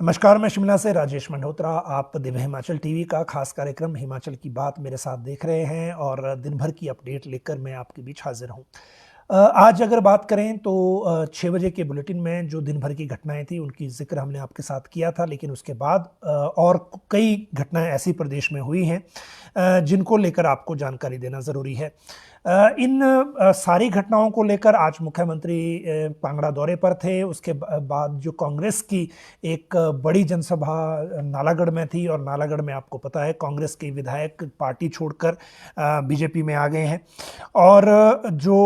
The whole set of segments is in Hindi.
नमस्कार, मैं शिमला से राजेश मल्होत्रा। आप दिव्य हिमाचल टीवी का खास कार्यक्रम हिमाचल की बात मेरे साथ देख रहे हैं और दिन भर की अपडेट लेकर मैं आपके बीच हाजिर हूं। आज अगर बात करें तो 6 बजे के बुलेटिन में जो दिन भर की घटनाएं थी उनकी जिक्र हमने आपके साथ किया था, लेकिन उसके बाद और कई घटनाएं ऐसी प्रदेश में हुई हैं जिनको लेकर आपको जानकारी देना ज़रूरी है। इन सारी घटनाओं को लेकर आज मुख्यमंत्री कांगड़ा दौरे पर थे। उसके बाद जो कांग्रेस की एक बड़ी जनसभा नालागढ़ में थी, और नालागढ़ में आपको पता है कांग्रेस के विधायक पार्टी छोड़कर बीजेपी में आ गए हैं, और जो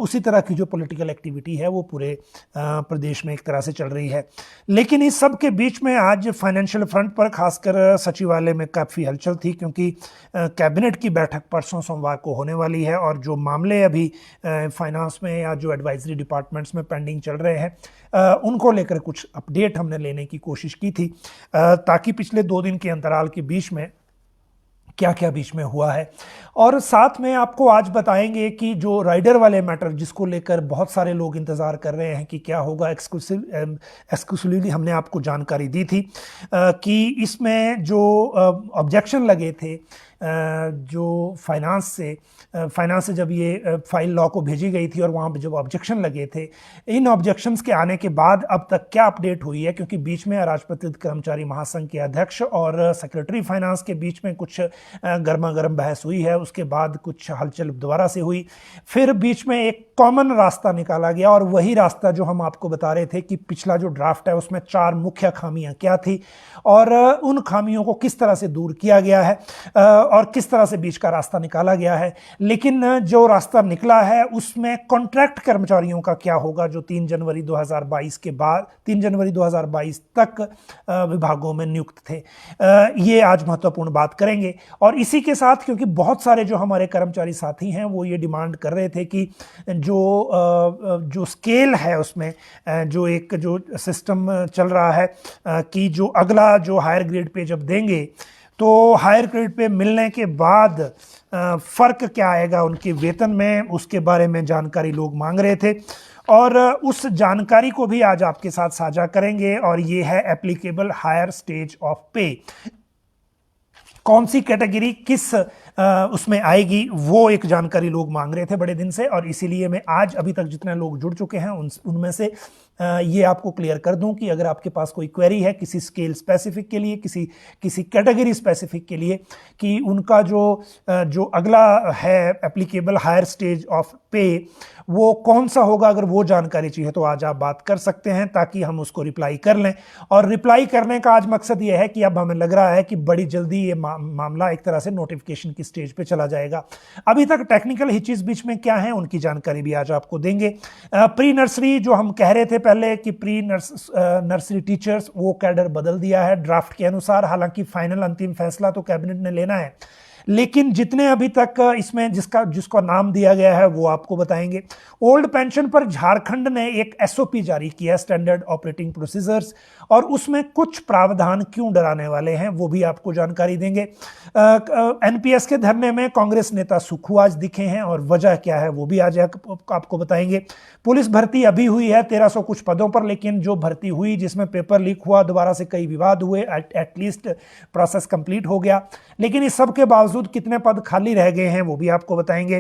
उसी तरह की जो पॉलिटिकल एक्टिविटी है वो पूरे प्रदेश में एक तरह से चल रही है। लेकिन इस सब के बीच में आज फाइनेंशियल फ्रंट पर खासकर सचिवालय में काफ़ी हलचल थी, क्योंकि कैबिनेट की बैठक परसों सोमवार को होने वाली है और जो मामले अभी फाइनेंस में या जो एडवाइजरी डिपार्टमेंट्स में पेंडिंग चल रहे हैं उनको लेकर कुछ अपडेट हमने लेने की कोशिश की थी, ताकि पिछले 2 दिन के अंतराल के बीच में क्या क्या बीच में हुआ है। और साथ में आपको आज बताएंगे कि जो राइडर वाले मैटर जिसको लेकर बहुत सारे लोग इंतज़ार कर रहे हैं कि क्या होगा, एक्सक्लूसिवली हमने आपको जानकारी दी थी कि इसमें जो ऑब्जेक्शन लगे थे जो फाइनेंस से जब ये फाइल लॉ को भेजी गई थी और वहाँ पे जब ऑब्जेक्शन लगे थे, इन ऑब्जेक्शंस के आने के बाद अब तक क्या अपडेट हुई है, क्योंकि बीच में अराजपत्रित कर्मचारी महासंघ के अध्यक्ष और सेक्रेटरी फाइनेंस के बीच में कुछ गर्मा गर्म बहस हुई है, उसके बाद कुछ हलचल दोबारा से हुई, फिर बीच में एक कॉमन रास्ता निकाला गया, और वही रास्ता जो हम आपको बता रहे थे कि पिछला जो ड्राफ्ट है उसमें 4 मुख्य खामियां क्या थी और उन खामियों को किस तरह से दूर किया गया है और किस तरह से बीच का रास्ता निकाला गया है। लेकिन जो रास्ता निकला है उसमें कॉन्ट्रैक्ट कर्मचारियों का क्या होगा जो 3 जनवरी 2022 के बाद 3 जनवरी 2022 तक विभागों में नियुक्त थे, ये आज महत्वपूर्ण बात करेंगे। और इसी के साथ क्योंकि बहुत सारे जो हमारे कर्मचारी साथी हैं वो ये डिमांड कर रहे थे कि जो स्केल है उसमें जो सिस्टम चल रहा है कि जो अगला जो हायर ग्रेड पे जब देंगे तो हायर ग्रेड पे मिलने के बाद फ़र्क क्या आएगा उनके वेतन में, उसके बारे में जानकारी लोग मांग रहे थे, और उस जानकारी को भी आज आपके साथ साझा करेंगे। और ये है एप्लीकेबल हायर स्टेज ऑफ पे, कौन सी कैटेगरी किस उसमें आएगी, वो एक जानकारी लोग मांग रहे थे बड़े दिन से, और इसीलिए मैं आज अभी तक जितने लोग जुड़ चुके हैं उनमें से ये आपको क्लियर कर दूं कि अगर आपके पास कोई क्वेरी है किसी स्केल स्पेसिफिक के लिए, किसी कैटेगरी स्पेसिफिक के लिए, कि उनका जो अगला है एप्लीकेबल हायर स्टेज ऑफ पे वो कौन सा होगा, अगर वो जानकारी चाहिए तो आज आप बात कर सकते हैं ताकि हम उसको रिप्लाई कर लें। और रिप्लाई करने का आज मकसद ये है कि अब हमें लग रहा है कि बड़ी जल्दी ये मामला एक तरह से नोटिफिकेशन की स्टेज पे चला जाएगा। अभी तक टेक्निकल हिचेस बीच में क्या है उनकी जानकारी भी आज आपको देंगे। प्री नर्सरी जो हम कह रहे थे पहले कि प्री नर्सरी टीचर्स, वो कैडर बदल दिया है ड्राफ्ट के अनुसार, हालांकि फाइनल अंतिम फैसला तो कैबिनेट ने लेना है, लेकिन जितने अभी तक इसमें जिसका नाम दिया गया है वो आपको बताएंगे। ओल्ड पेंशन पर झारखंड ने एक एसओपी जारी किया, स्टैंडर्ड ऑपरेटिंग प्रोसीजर्स, और उसमें कुछ प्रावधान क्यों डराने वाले हैं वो भी आपको जानकारी देंगे। एनपीएस के धरने में कांग्रेस नेता सुक्खू आज दिखे हैं और वजह क्या है वो भी आज आपको बताएंगे। पुलिस भर्ती अभी हुई है 1300 कुछ पदों पर, लेकिन जो भर्ती हुई जिसमें पेपर लीक हुआ, दोबारा से कई विवाद हुए, एटलीस्ट प्रोसेस कंप्लीट हो गया, लेकिन इस सब के बावजूद कितने पद खाली रह गए हैं वो भी आपको बताएंगे।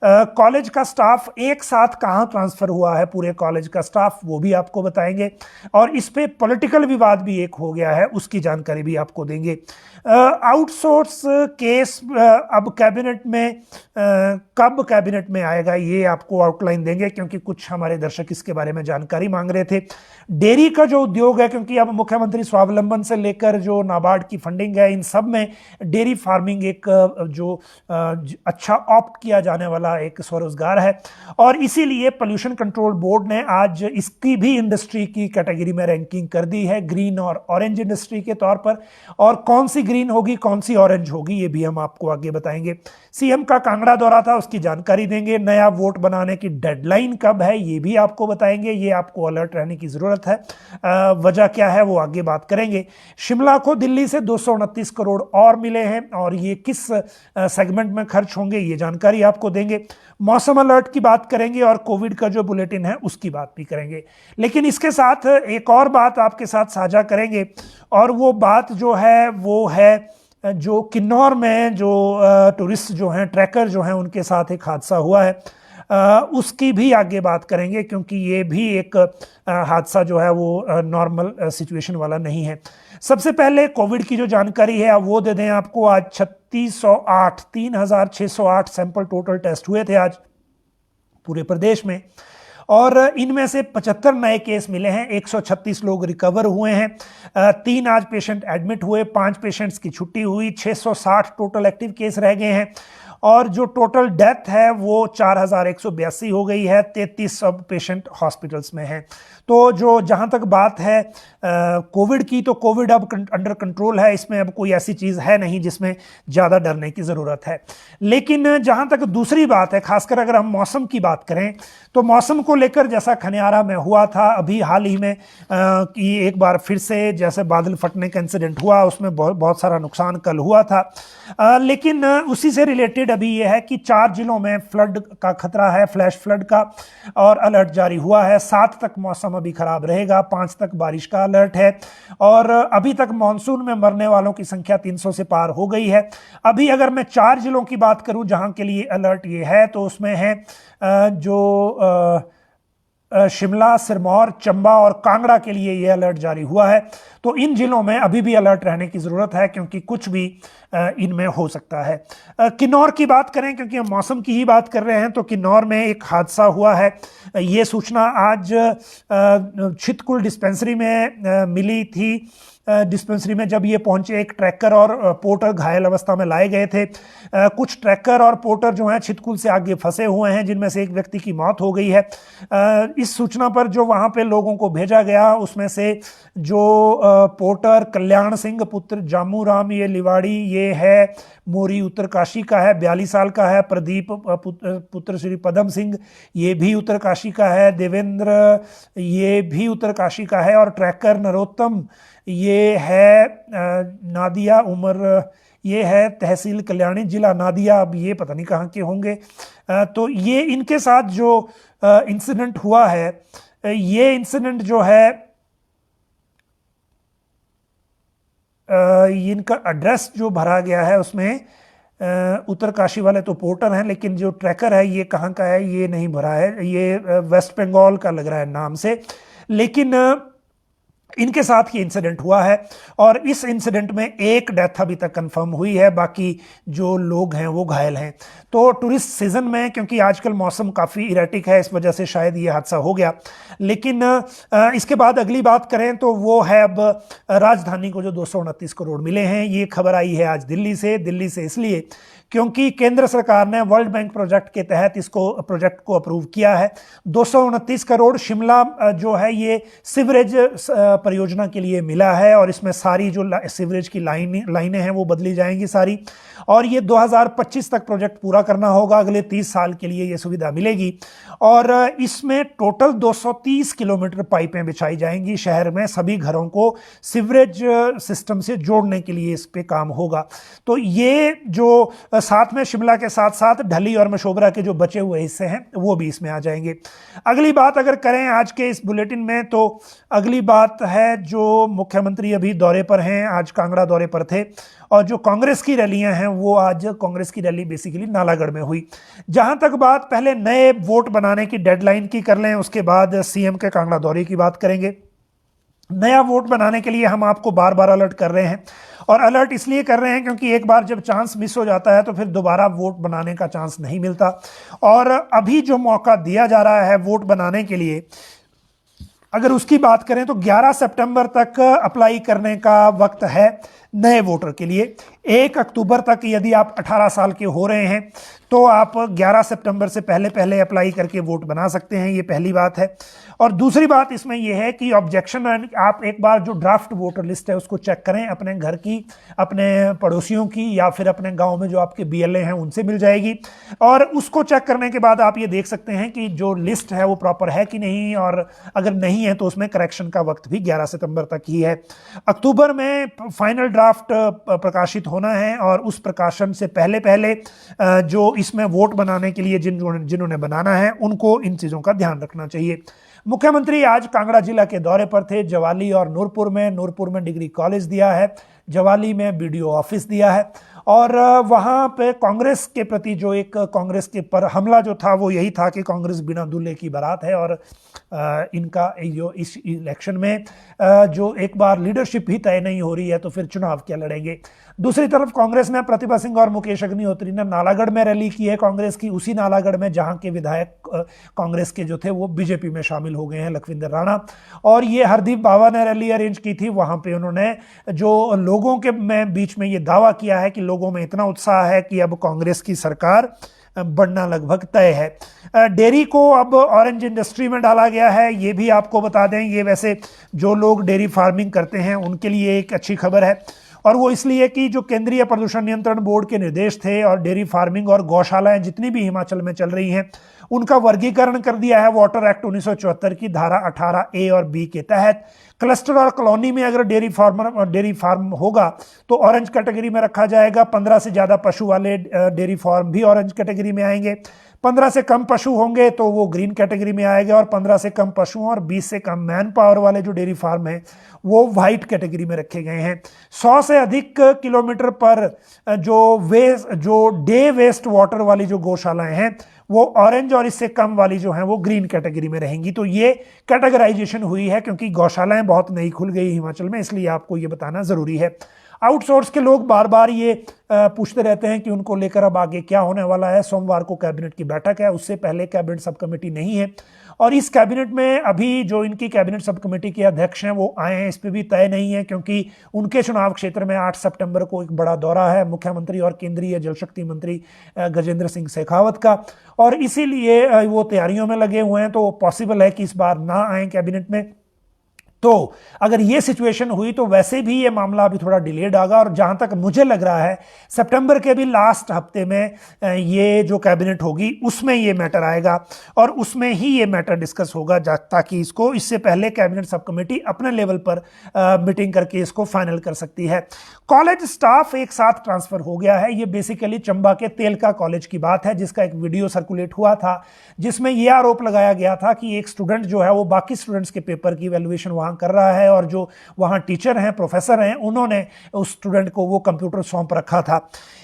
कॉलेज का स्टाफ एक साथ कहां ट्रांसफर हुआ है, पूरे कॉलेज का स्टाफ, वो भी आपको बताएंगे। और इस पे पॉलिटिकल विवाद भी एक हो गया है, उसकी जानकारी भी आपको देंगे। आउटसोर्स केस अब कैबिनेट में कब कैबिनेट में आएगा ये आपको आउटलाइन देंगे, क्योंकि कुछ हमारे दर्शक इसके बारे में जानकारी मांग रहे थे। डेयरी का जो उद्योग है, क्योंकि अब मुख्यमंत्री स्वावलंबन से लेकर जो नाबार्ड की फंडिंग है, इन सब में डेयरी फार्मिंग एक जो अच्छा ऑप्ट किया जाने वाला एक स्वरोजगार है, और इसीलिए पोल्यूशन कंट्रोल बोर्ड ने आज इसकी भी इंडस्ट्री की कैटेगरी में रैंकिंग कर दी है, ग्रीन और ऑरेंज इंडस्ट्री के तौर पर। और कौन सी ग्रीन होगी कौन सी ऑरेंज होगी ये भी हम आपको आगे बताएंगे। सीएम का कांगड़ा दौरा था, उसकी जानकारी देंगे। नया वोट बनाने की डेडलाइन कब है ये भी आपको बताएंगे, ये आपको अलर्ट रहने की जरूरत है। वजह क्या है वो आगे बात करेंगे। शिमला को दिल्ली से 229 करोड़ और मिले हैं, और ये किस सेगमेंट में खर्च होंगे ये जानकारी आपको देंगे। मौसम अलर्ट की बात करेंगे और कोविड का जो बुलेटिन है उसकी बात भी करेंगे। लेकिन इसके साथ एक और बात आपके साथ साझा करेंगे, और वो बात जो है वो है जो किन्नौर में जो टूरिस्ट जो हैं, ट्रैकर जो हैं, उनके साथ एक हादसा हुआ है, उसकी भी आगे बात करेंगे, क्योंकि ये भी एक हादसा जो है वो नॉर्मल सिचुएशन वाला नहीं है। सबसे पहले कोविड की जो जानकारी है वो दे दें आपको। आज 3608 सैंपल टोटल टेस्ट हुए थे आज पूरे प्रदेश में, और इनमें से 75 नए केस मिले हैं, 136 लोग रिकवर हुए हैं, 3 आज पेशेंट एडमिट हुए, 5 पेशेंट्स की छुट्टी हुई, 660 टोटल एक्टिव केस रह गए हैं, और जो टोटल डेथ है वो 4182 हो गई है। 33 सब पेशेंट हॉस्पिटल्स में हैं। तो जो जहाँ तक बात है कोविड की, तो कोविड अब अंडर कंट्रोल है, इसमें अब कोई ऐसी चीज़ है नहीं जिसमें ज़्यादा डरने की ज़रूरत है। लेकिन जहाँ तक दूसरी बात है, खासकर अगर हम मौसम की बात करें, तो मौसम को लेकर जैसा खनियारा में हुआ था अभी हाल ही में कि एक बार फिर से जैसे बादल फटने का इंसिडेंट हुआ, उसमें बहुत सारा नुकसान कल हुआ था। लेकिन उसी से रिलेटेड अभी यह है कि 4 जिलों में फ्लड का खतरा है, फ्लैश फ्लड का, और अलर्ट जारी हुआ है। 7 तक मौसम अभी खराब रहेगा, 5 तक बारिश का अलर्ट है, और अभी तक मानसून में मरने वालों की संख्या 300 से पार हो गई है। अभी अगर मैं 4 जिलों की बात करूं जहां के लिए अलर्ट ये है, तो उसमें है शिमला, सिरमौर, चंबा और कांगड़ा के लिए यह अलर्ट जारी हुआ है। तो इन जिलों में अभी भी अलर्ट रहने की ज़रूरत है, क्योंकि कुछ भी इनमें हो सकता है। किन्नौर की बात करें, क्योंकि हम मौसम की ही बात कर रहे हैं, तो किन्नौर में एक हादसा हुआ है। ये सूचना आज छितकुल डिस्पेंसरी में मिली थी। डिस्पेंसरी में जब ये पहुंचे, एक ट्रैकर और पोर्टर घायल अवस्था में लाए गए थे। कुछ ट्रैकर और पोर्टर जो हैं छितकुल से आगे फंसे हुए हैं, जिनमें से एक व्यक्ति की मौत हो गई है। इस सूचना पर जो वहां पे लोगों को भेजा गया, उसमें से जो पोर्टर कल्याण सिंह पुत्र जामू राम ये लिवाड़ी, ये है मोरी उत्तरकाशी का है, 42 साल का है। प्रदीप पुत्र श्री पदम सिंह ये भी उत्तरकाशी का है। देवेंद्र ये भी उत्तरकाशी का है। और ट्रैकर नरोत्तम ये है नादिया उम्र, ये है तहसील कल्याणी, जिला नादिया, अब ये पता नहीं कहाँ के होंगे। तो ये इनके साथ जो इंसिडेंट हुआ है, ये इंसिडेंट जो है इनका एड्रेस जो भरा गया है उसमें उत्तरकाशी वाले तो पोर्टर हैं, लेकिन जो ट्रैकर है ये कहाँ का है ये नहीं भरा है। ये वेस्ट बंगाल का लग रहा है नाम से, लेकिन इनके साथ ये इंसिडेंट हुआ है, और इस इंसिडेंट में एक डेथ अभी तक कंफर्म हुई है, बाकी जो लोग हैं वो घायल हैं। तो टूरिस्ट सीजन में, क्योंकि आजकल मौसम काफ़ी इरेटिक है, इस वजह से शायद ये हादसा हो गया। लेकिन इसके बाद अगली बात करें तो वो है अब राजधानी को जो 229 करोड़ मिले हैं। ये खबर आई है आज दिल्ली से इसलिए क्योंकि केंद्र सरकार ने वर्ल्ड बैंक प्रोजेक्ट के तहत इसको प्रोजेक्ट को अप्रूव किया है। 229 करोड़ शिमला जो है ये सीवरेज परियोजना के लिए मिला है, और इसमें सारी जो सीवरेज की लाइनें हैं वो बदली जाएंगी सारी, और ये 2025 तक प्रोजेक्ट पूरा करना होगा। अगले 30 साल के लिए ये सुविधा मिलेगी, और इसमें टोटल 230 किलोमीटर पाइपें बिछाई जाएंगी शहर में। सभी घरों को सीवरेज सिस्टम से जोड़ने के लिए इस पे काम होगा। तो ये जो साथ में शिमला के साथ साथ ढली और मशोबरा के जो बचे हुए हिस्से हैं वो भी इसमें आ जाएंगे। अगली बात अगर करें आज के इस बुलेटिन में, तो अगली बात है जो मुख्यमंत्री अभी दौरे पर हैं, आज कांगड़ा दौरे पर थे, और जो कांग्रेस की रैलियां हैं वो आज कांग्रेस की रैली बेसिकली नालागढ़ में हुई। जहां तक बात पहले नए वोट बनाने की डेडलाइन की कर लें, उसके बाद सीएम के कांगड़ा दौरे की बात करेंगे। नया वोट बनाने के लिए हम आपको बार बार अलर्ट कर रहे हैं, और अलर्ट इसलिए कर रहे हैं क्योंकि एक बार जब चांस मिस हो जाता है तो फिर दोबारा वोट बनाने का चांस नहीं मिलता। और अभी जो मौका दिया जा रहा है वोट बनाने के लिए, अगर उसकी बात करें तो 11 सितंबर तक अप्लाई करने का वक्त है नए वोटर के लिए। 1 अक्टूबर तक यदि आप 18 साल के हो रहे हैं तो आप 11 सितंबर से पहले अप्लाई करके वोट बना सकते हैं, ये पहली बात है। और दूसरी बात इसमें यह है कि ऑब्जेक्शन, आप एक बार जो ड्राफ्ट वोटर लिस्ट है उसको चेक करें, अपने घर की, अपने पड़ोसियों की, या फिर अपने गांव में जो आपके बीएलए हैं उनसे मिल जाएगी। और उसको चेक करने के बाद आप ये देख सकते हैं कि जो लिस्ट है वो प्रॉपर है कि नहीं, और अगर नहीं है तो उसमें करेक्शन का वक्त भी 11 सितंबर तक ही है। अक्टूबर में फाइनल ड्राफ्ट प्रकाशित होना है और उस प्रकाशन से पहले पहले जो इसमें वोट बनाने के लिए जिन्होंने बनाना है उनको इन चीज़ों का ध्यान रखना चाहिए। मुख्यमंत्री आज कांगड़ा जिला के दौरे पर थे। जवाली और नूरपुर में डिग्री कॉलेज दिया है, जवाली में बीडीओ ऑफिस दिया है और वहाँ पे कांग्रेस के प्रति जो एक कांग्रेस के पर हमला जो था वो यही था कि कांग्रेस बिना दूल्हे की बारात है और इनका जो इस इलेक्शन में जो एक बार लीडरशिप ही तय नहीं हो रही है तो फिर चुनाव क्या लड़ेंगे। दूसरी तरफ कांग्रेस में प्रतिभा सिंह और मुकेश अग्निहोत्री ने नालागढ़ में रैली की है कांग्रेस की, उसी नालागढ़ में जहां के विधायक कांग्रेस के जो थे वो बीजेपी में शामिल हो गए हैं, लखविंदर राणा। और ये हरदीप बाबा ने रैली अरेंज की थी, वहां पे उन्होंने जो लोगों के बीच में ये दावा किया है कि लोगों में इतना उत्साह है कि अब कांग्रेस की सरकार बनना लगभग तय है। डेयरी को अब ऑरेंज इंडस्ट्री में डाला गया है, ये भी आपको बता दें। ये वैसे जो लोग डेयरी फार्मिंग करते हैं उनके लिए एक अच्छी खबर है और वो इसलिए कि जो केंद्रीय प्रदूषण नियंत्रण बोर्ड के निर्देश थे और डेयरी फार्मिंग और गौशालाएं जितनी भी हिमाचल में चल रही हैं उनका वर्गीकरण कर दिया है वाटर एक्ट 1974 की धारा 18A और B के तहत। क्लस्टर और कॉलोनी में अगर डेयरी फार्म होगा तो ऑरेंज कैटेगरी में रखा जाएगा। 15 से ज़्यादा पशु वाले डेयरी फार्म भी ऑरेंज कैटेगरी में आएंगे। 15 से कम पशु होंगे तो वो ग्रीन कैटेगरी में आएगा और 15 से कम पशुओं और 20 से कम मैन पावर वाले जो डेयरी फार्म हैं वो वाइट कैटेगरी में रखे गए हैं। 100 से अधिक किलोमीटर पर जो डे वेस्ट वाटर वाली जो गौशालाएं हैं वो ऑरेंज और इससे कम वाली जो हैं वो ग्रीन कैटेगरी में रहेंगी। तो ये कैटेगराइजेशन हुई है क्योंकि गौशालाएं बहुत नई खुल गई हिमाचल में, इसलिए आपको ये बताना ज़रूरी है। आउटसोर्स के लोग बार बार ये पूछते रहते हैं कि उनको लेकर अब आगे क्या होने वाला है। सोमवार को कैबिनेट की बैठक है, उससे पहले कैबिनेट सब कमेटी नहीं है और इस कैबिनेट में अभी जो इनकी कैबिनेट सब कमेटी के अध्यक्ष हैं वो आए हैं, इस पर भी तय नहीं है क्योंकि उनके चुनाव क्षेत्र में 8 सितंबर को एक बड़ा दौरा है मुख्यमंत्री और केंद्रीय जल शक्ति मंत्री गजेंद्र सिंह शेखावत का और इसीलिए वो तैयारियों में लगे हुए हैं। तो पॉसिबल है कि इस बार ना आए कैबिनेट में। तो अगर ये सिचुएशन हुई तो वैसे भी ये मामला अभी थोड़ा डिलेड आएगा और जहां तक मुझे लग रहा है सितंबर के भी लास्ट हफ्ते में ये जो कैबिनेट होगी उसमें ये मैटर आएगा और उसमें ही ये मैटर डिस्कस होगा ताकि इससे पहले कैबिनेट सब कमेटी अपने लेवल पर मीटिंग करके इसको फाइनल कर सकती है। कॉलेज स्टाफ एक साथ ट्रांसफर हो गया है। ये बेसिकली चंबा के तेलका कॉलेज की बात है जिसका एक वीडियो सर्कुलेट हुआ था जिसमें यह आरोप लगाया गया था कि एक स्टूडेंट जो है वो बाकी स्टूडेंट्स के पेपर की वैल्यूएशन वहां कर रहा है और जो वहां टीचर हैं, प्रोफेसर हैं, उन्होंने उस स्टूडेंट को वो कंप्यूटर सौंप रखा था।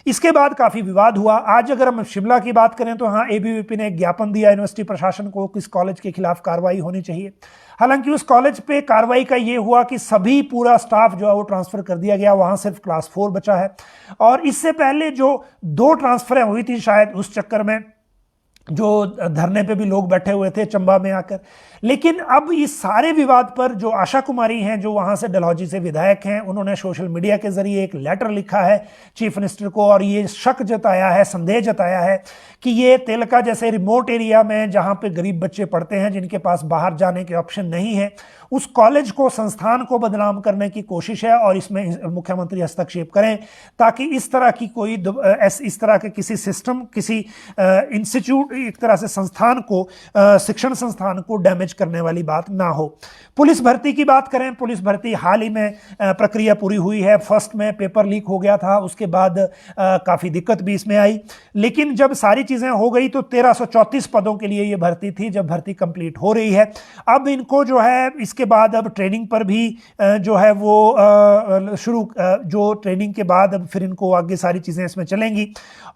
इसके बाद काफी विवाद हुआ। आज अगर हम शिमला की बात करें तो हाँ, एबीवीपी ने एक ज्ञापन दिया यूनिवर्सिटी प्रशासन को कि इस कॉलेज के खिलाफ कार्रवाई होनी चाहिए। हालांकि उस कॉलेज पे कार्रवाई का ये हुआ कि सभी पूरा स्टाफ जो है वो ट्रांसफर कर दिया गया, वहां सिर्फ क्लास 4 बचा है और इससे पहले जो 2 ट्रांसफरें हुई थी शायद उस चक्कर में जो धरने पे भी लोग बैठे हुए थे चंबा में आकर। लेकिन अब इस सारे विवाद पर जो आशा कुमारी हैं जो वहां से डलहौजी से विधायक हैं, उन्होंने सोशल मीडिया के जरिए एक लेटर लिखा है चीफ मिनिस्टर को और ये शक जताया है, संदेह जताया है कि ये तेलका जैसे रिमोट एरिया में जहां पे गरीब बच्चे पढ़ते हैं जिनके पास बाहर जाने के ऑप्शन नहीं है, उस कॉलेज को, संस्थान को बदनाम करने की कोशिश है और इसमें मुख्यमंत्री हस्तक्षेप करें ताकि इस तरह की कोई इस तरह के किसी सिस्टम, किसी इंस्टीट्यूट, एक तरह से संस्थान को, शिक्षण संस्थान को डैमेज करने वाली बात ना हो। पुलिस भर्ती की बात करें, पुलिस भर्ती हाल ही में प्रक्रिया पूरी हुई है। फर्स्ट में पेपर लीक हो गया था, उसके बाद काफ़ी दिक्कत भी इसमें आई, लेकिन जब सारी चीज़ें हो गई तो 1334 पदों के लिए ये भर्ती थी। जब भर्ती कंप्लीट हो रही है अब इनको जो है इसके बाद अब ट्रेनिंग पर भी जो है वो जो ट्रेनिंग के बाद अब फिर इनको आगे सारी चीज़ें इसमें चलेंगी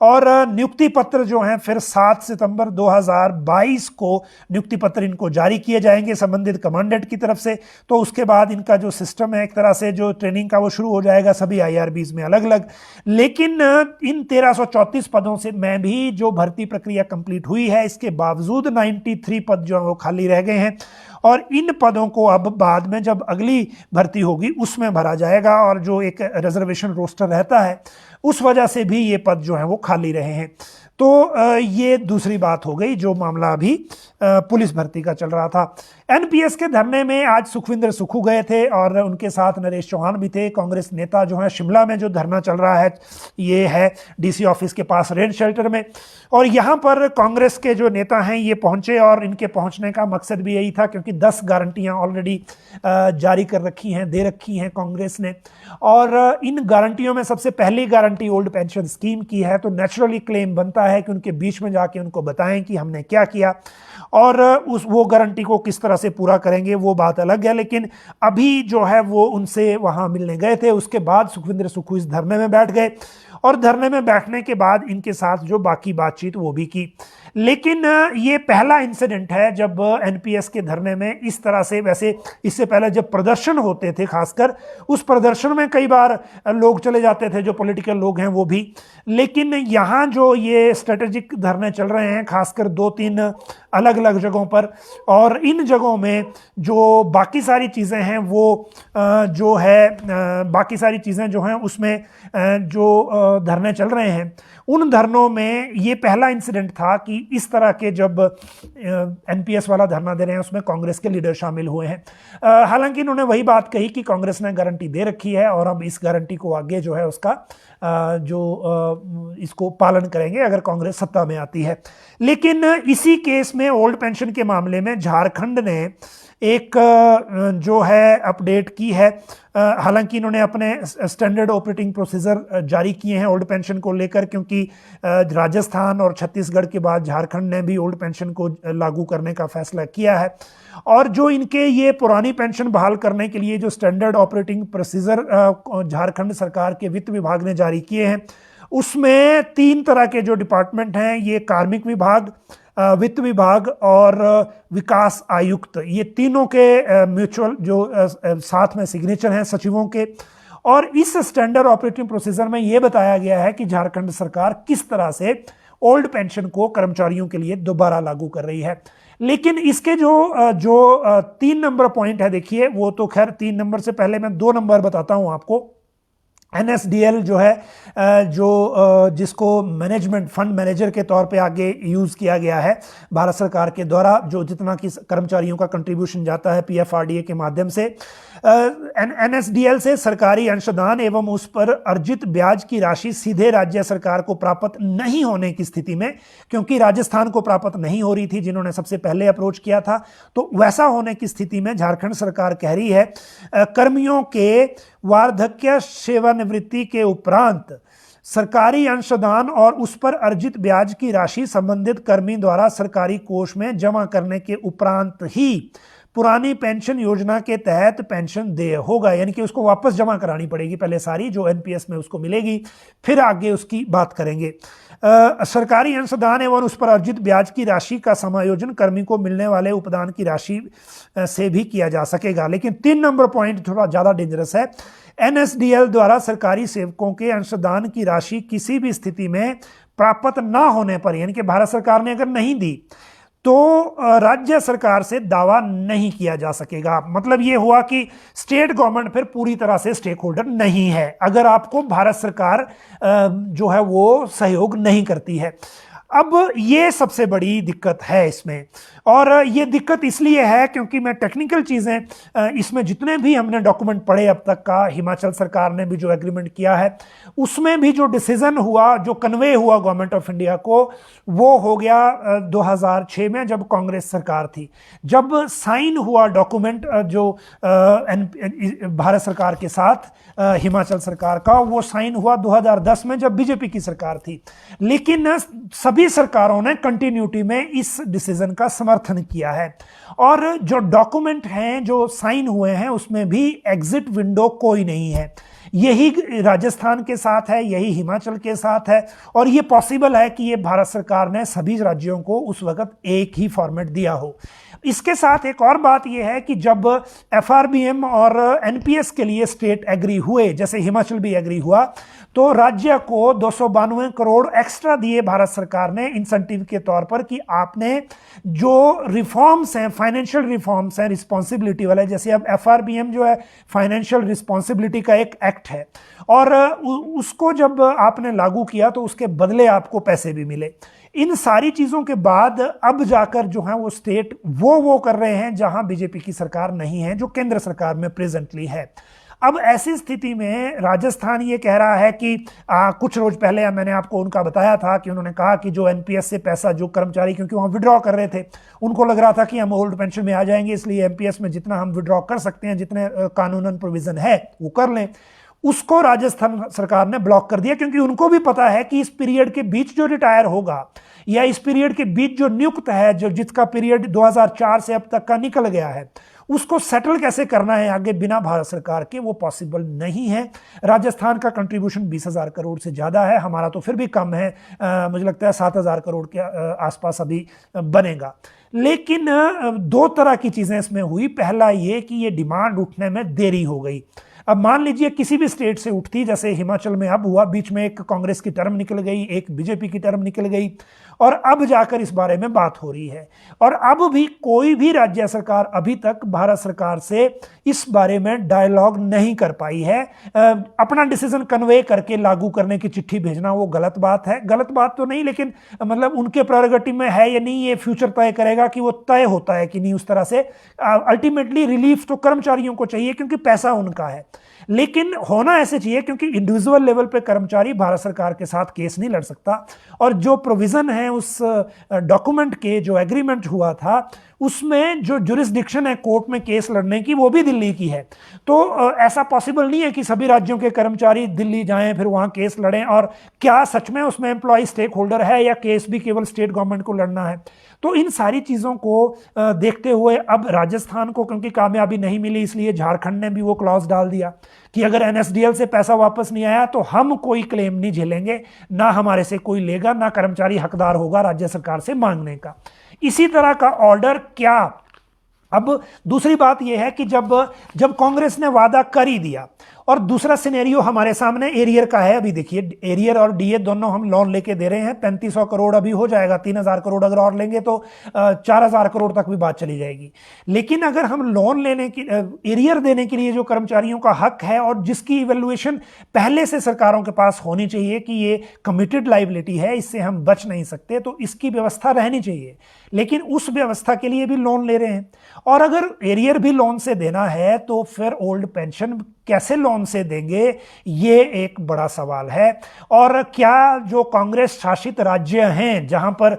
और नियुक्ति पत्र जो हैं फिर 7 सितंबर 2022 को नियुक्ति पत्र इनको जारी किए जाएंगे संबंधित कमांडेंट की तरफ से। तो उसके बाद इनका जो सिस्टम है एक तरह से जो ट्रेनिंग का वो शुरू हो जाएगा सभी IRBs में अलग अलग। लेकिन इन 1334 पदों से में भी जो भर्ती प्रक्रिया कंप्लीट हुई है इसके बावजूद 93 पद जो है वो खाली रह गए हैं और इन पदों को अब बाद में जब अगली भर्ती होगी उसमें भरा जाएगा और जो एक रिजर्वेशन रोस्टर रहता है उस वजह से भी ये पद जो है वो खाली रहे हैं। तो ये दूसरी बात हो गई जो मामला अभी पुलिस भर्ती का चल रहा था। एनपीएस के धरने में आज सुखविंदर सुक्खू गए थे और उनके साथ नरेश चौहान भी थे। कांग्रेस नेता जो है, शिमला में जो धरना चल रहा है ये है डीसी ऑफिस के पास रेन शेल्टर में, और यहाँ पर कांग्रेस के जो नेता हैं ये पहुंचे और इनके पहुंचने का मकसद भी यही था क्योंकि 10 गारंटियां ऑलरेडी जारी कर रखी हैं, दे रखी हैं कांग्रेस ने। और इन गारंटियों में सबसे पहली गारंटी ओल्ड पेंशन स्कीम की है, तो नेचुरली क्लेम बनता है कि उनके बीच में जाके उनको बताएं कि हमने क्या किया और वो गारंटी को किस तरह से पूरा करेंगे, वो बात अलग है। लेकिन अभी जो है वो उनसे वहां मिलने गए थे, उसके बाद सुखविंदर सुक्खू इस धरने में बैठ गए और धरने में बैठने के बाद इनके साथ जो बाकी बातचीत वो भी की। लेकिन ये पहला इंसिडेंट है जब एनपीएस के धरने में इस तरह से, वैसे इससे पहले जब प्रदर्शन होते थे खासकर उस प्रदर्शन में कई बार लोग चले जाते थे जो पॉलिटिकल लोग हैं वो भी, लेकिन यहाँ जो ये स्ट्रेटेजिक धरने चल रहे हैं खासकर 2-3 अलग अलग जगहों पर, और इन जगहों में जो बाकी सारी चीज़ें हैं वो जो है बाकी सारी चीज़ें जो हैं उसमें जो धरने चल रहे हैं उन धरनों में ये पहला इंसिडेंट था कि इस तरह के जब एनपीएस वाला धरना दे रहे हैं उसमें कांग्रेस के लीडर शामिल हुए हैं। हालांकि इन्होंने वही बात कही कि कांग्रेस ने गारंटी दे रखी है और हम इस गारंटी को आगे जो है उसका इसको पालन करेंगे अगर कांग्रेस सत्ता में आती है। लेकिन इसी केस में ओल्ड पेंशन के मामले में झारखंड ने एक जो है अपडेट की है। हालांकि इन्होंने अपने स्टैंडर्ड ऑपरेटिंग प्रोसीजर जारी किए हैं ओल्ड पेंशन को लेकर, क्योंकि राजस्थान और छत्तीसगढ़ के बाद झारखंड ने भी ओल्ड पेंशन को लागू करने का फैसला किया है। और जो इनके ये पुरानी पेंशन बहाल करने के लिए जो स्टैंडर्ड ऑपरेटिंग प्रोसीजर झारखंड सरकार के वित्त विभाग ने जारी किए हैं उसमें 3 तरह के जो डिपार्टमेंट हैं, ये कार्मिक विभाग, वित्त विभाग और विकास आयुक्त, ये तीनों के म्यूचुअल जो साथ में सिग्नेचर हैं सचिवों के। और इस स्टैंडर्ड ऑपरेटिंग प्रोसीजर में ये बताया गया है कि झारखंड सरकार किस तरह से ओल्ड पेंशन को कर्मचारियों के लिए दोबारा लागू कर रही है। लेकिन इसके जो 3 नंबर पॉइंट है, देखिए वो तो खैर 3 नंबर से पहले मैं 2 नंबर बताता हूं आपको। एनएसडीएल जो है जिसको मैनेजमेंट फंड मैनेजर के तौर पे आगे यूज़ किया गया है भारत सरकार के द्वारा, जो जितना कि कर्मचारियों का कंट्रीब्यूशन जाता है पीएफआरडीए के माध्यम से, एनएसडीएल से सरकारी अंशदान एवं उस पर अर्जित ब्याज की राशि सीधे राज्य सरकार को प्राप्त नहीं होने की स्थिति में, क्योंकि राजस्थान को प्राप्त नहीं हो रही थी जिन्होंने सबसे पहले अप्रोच किया था, तो वैसा होने की स्थिति में झारखंड सरकार कह रही है कर्मियों के वार्धक्य सेवानिवृत्ति के उपरांत सरकारी अंशदान और उस पर अर्जित ब्याज की राशि संबंधित कर्मी द्वारा सरकारी कोष में जमा करने के उपरांत ही पुरानी पेंशन योजना के तहत पेंशन देय होगा। यानी कि उसको वापस जमा करानी पड़ेगी पहले सारी जो एनपीएस में उसको मिलेगी, फिर आगे उसकी बात करेंगे। सरकारी अंशदान एवं उस पर अर्जित ब्याज की राशि का समायोजन कर्मी को मिलने वाले उपदान की राशि से भी किया जा सकेगा। लेकिन 3 नंबर पॉइंट थोड़ा ज्यादा डेंजरस है। एनएसडीएल द्वारा सरकारी सेवकों के अंशदान की राशि किसी भी स्थिति में प्राप्त ना होने पर, यानी कि भारत सरकार ने अगर नहीं दी तो राज्य सरकार से दावा नहीं किया जा सकेगा। मतलब ये हुआ कि स्टेट गवर्नमेंट फिर पूरी तरह से स्टेक होल्डर नहीं है अगर आपको भारत सरकार जो है वो सहयोग नहीं करती है। अब ये सबसे बड़ी दिक्कत है इसमें, और ये दिक्कत इसलिए है क्योंकि मैं टेक्निकल चीज़ें इसमें जितने भी हमने डॉक्यूमेंट पढ़े अब तक का, हिमाचल सरकार ने भी जो एग्रीमेंट किया है उसमें भी जो डिसीजन हुआ, जो कन्वे हुआ गवर्नमेंट ऑफ इंडिया को, वो हो गया 2006 में जब कांग्रेस सरकार थी। जब साइन हुआ डॉक्यूमेंट जो भारत सरकार के साथ हिमाचल सरकार का, वो साइन हुआ 2010 में जब बीजेपी की सरकार थी। लेकिन सभी सरकारों ने कंटिन्यूटी में इस डिसीजन का समर्थन किया है, और जो डॉक्यूमेंट हैं जो साइन हुए हैं उसमें भी एग्जिट विंडो कोई नहीं है। यही राजस्थान के साथ है, यही हिमाचल के साथ है, और ये पॉसिबल है कि ये भारत सरकार ने सभी राज्यों को उस वक्त एक ही फॉर्मेट दिया हो। इसके साथ एक और बात यह है कि जब एफआरबीएम और एनपीएस के लिए स्टेट एग्री हुए, जैसे हिमाचल भी एग्री हुआ, तो राज्य को 292 करोड़ एक्स्ट्रा दिए भारत सरकार ने इंसेंटिव के तौर पर कि आपने जो रिफॉर्म्स हैं, फाइनेंशियल रिफॉर्म्स हैं रिस्पॉन्सिबिलिटी वाले, जैसे अब एफआरबीएम जो है फाइनेंशियल रिस्पॉन्सिबिलिटी का एक एक्ट है, और उसको जब आपने लागू किया तो उसके बदले आपको पैसे भी मिले। इन सारी चीजों के बाद अब जाकर जो है वो स्टेट वो कर रहे हैं जहां बीजेपी की सरकार नहीं है, जो केंद्र सरकार में प्रेजेंटली है। अब ऐसी स्थिति में राजस्थान ये कह रहा है कि कुछ रोज पहले मैंने आपको उनका बताया था कि उन्होंने कहा कि जो एनपीएस से पैसा जो कर्मचारी, क्योंकि वहां विड्रॉ कर रहे थे, उनको लग रहा था कि हम ओल्ड पेंशन में आ जाएंगे, इसलिए एनपीएस में जितना हम विड्रॉ कर सकते हैं, जितने कानूनन प्रोविजन है वो कर लें। उसको राजस्थान सरकार ने ब्लॉक कर दिया, क्योंकि उनको भी पता है कि इस पीरियड के बीच जो रिटायर होगा या इस पीरियड के बीच जो नियुक्त है, जो जिसका पीरियड 2004 से अब तक का निकल गया है, उसको सेटल कैसे करना है आगे बिना भारत सरकार के, वो पॉसिबल नहीं है। राजस्थान का कंट्रीब्यूशन 20,000 करोड़ से ज्यादा है, हमारा तो फिर भी कम है, मुझे लगता है 7,000 करोड़ के आसपास अभी बनेगा। लेकिन दो तरह की चीजें इसमें हुई। पहला ये कि ये डिमांड उठने में देरी हो गई। अब मान लीजिए किसी भी स्टेट से उठती, जैसे हिमाचल में अब हुआ, बीच में एक कांग्रेस की टर्म निकल गई, एक बीजेपी की टर्म निकल गई, और अब जाकर इस बारे में बात हो रही है। और अब भी कोई भी राज्य सरकार अभी तक भारत सरकार से इस बारे में डायलॉग नहीं कर पाई है। अपना डिसीजन कन्वे करके लागू करने की चिट्ठी भेजना वो गलत बात है। गलत बात तो नहीं, लेकिन मतलब उनके प्रेरोगेटिव में है या नहीं, ये फ्यूचर तय करेगा कि वो तय होता है कि नहीं उस तरह से। अल्टीमेटली रिलीफ तो कर्मचारियों को चाहिए क्योंकि पैसा उनका है, लेकिन होना ऐसे चाहिए क्योंकि इंडिविजुअल लेवल पे कर्मचारी भारत सरकार के साथ केस नहीं लड़ सकता। और जो प्रोविजन है उस डॉक्यूमेंट के, जो एग्रीमेंट हुआ था, उसमें जो जुरिस्डिक्शन है कोर्ट में केस लड़ने की, वो भी दिल्ली की है। तो ऐसा पॉसिबल नहीं है कि सभी राज्यों के कर्मचारी दिल्ली जाएं फिर वहां केस लड़ें। और क्या सच में उसमें एम्प्लॉय स्टेक होल्डर है या केस भी केवल स्टेट गवर्नमेंट को लड़ना है? तो इन सारी चीजों को देखते हुए अब राजस्थान को क्योंकि कामयाबी नहीं मिली, इसलिए झारखंड ने भी वो क्लॉज डाल दिया कि अगर एनएसडीएल से पैसा वापस नहीं आया तो हम कोई क्लेम नहीं झेलेंगे, ना हमारे से कोई लेगा, ना कर्मचारी हकदार होगा राज्य सरकार से मांगने का। इसी तरह का ऑर्डर क्या? अब दूसरी बात यह है कि जब कांग्रेस ने वादा कर ही दिया, और दूसरा सिनेरियो हमारे सामने एरियर का है। अभी देखिए, एरियर और डीए दोनों हम लोन लेके दे रहे हैं, 3500 करोड़ अभी हो जाएगा, 3000 करोड़ अगर और लेंगे तो 4000 करोड़ तक भी बात चली जाएगी। लेकिन अगर हम लोन लेने की, एरियर देने के लिए जो कर्मचारियों का हक है और जिसकी इवेल्युएशन पहले से सरकारों के पास होनी चाहिए कि ये कमिटेड लाइबिलिटी है, इससे हम बच नहीं सकते, तो इसकी व्यवस्था रहनी चाहिए। लेकिन उस व्यवस्था के लिए भी लोन ले रहे हैं। और अगर एरियर भी लोन से देना है तो फिर ओल्ड पेंशन कैसे लोन से देंगे, ये एक बड़ा सवाल है। और क्या जो कांग्रेस शासित राज्य हैं जहां पर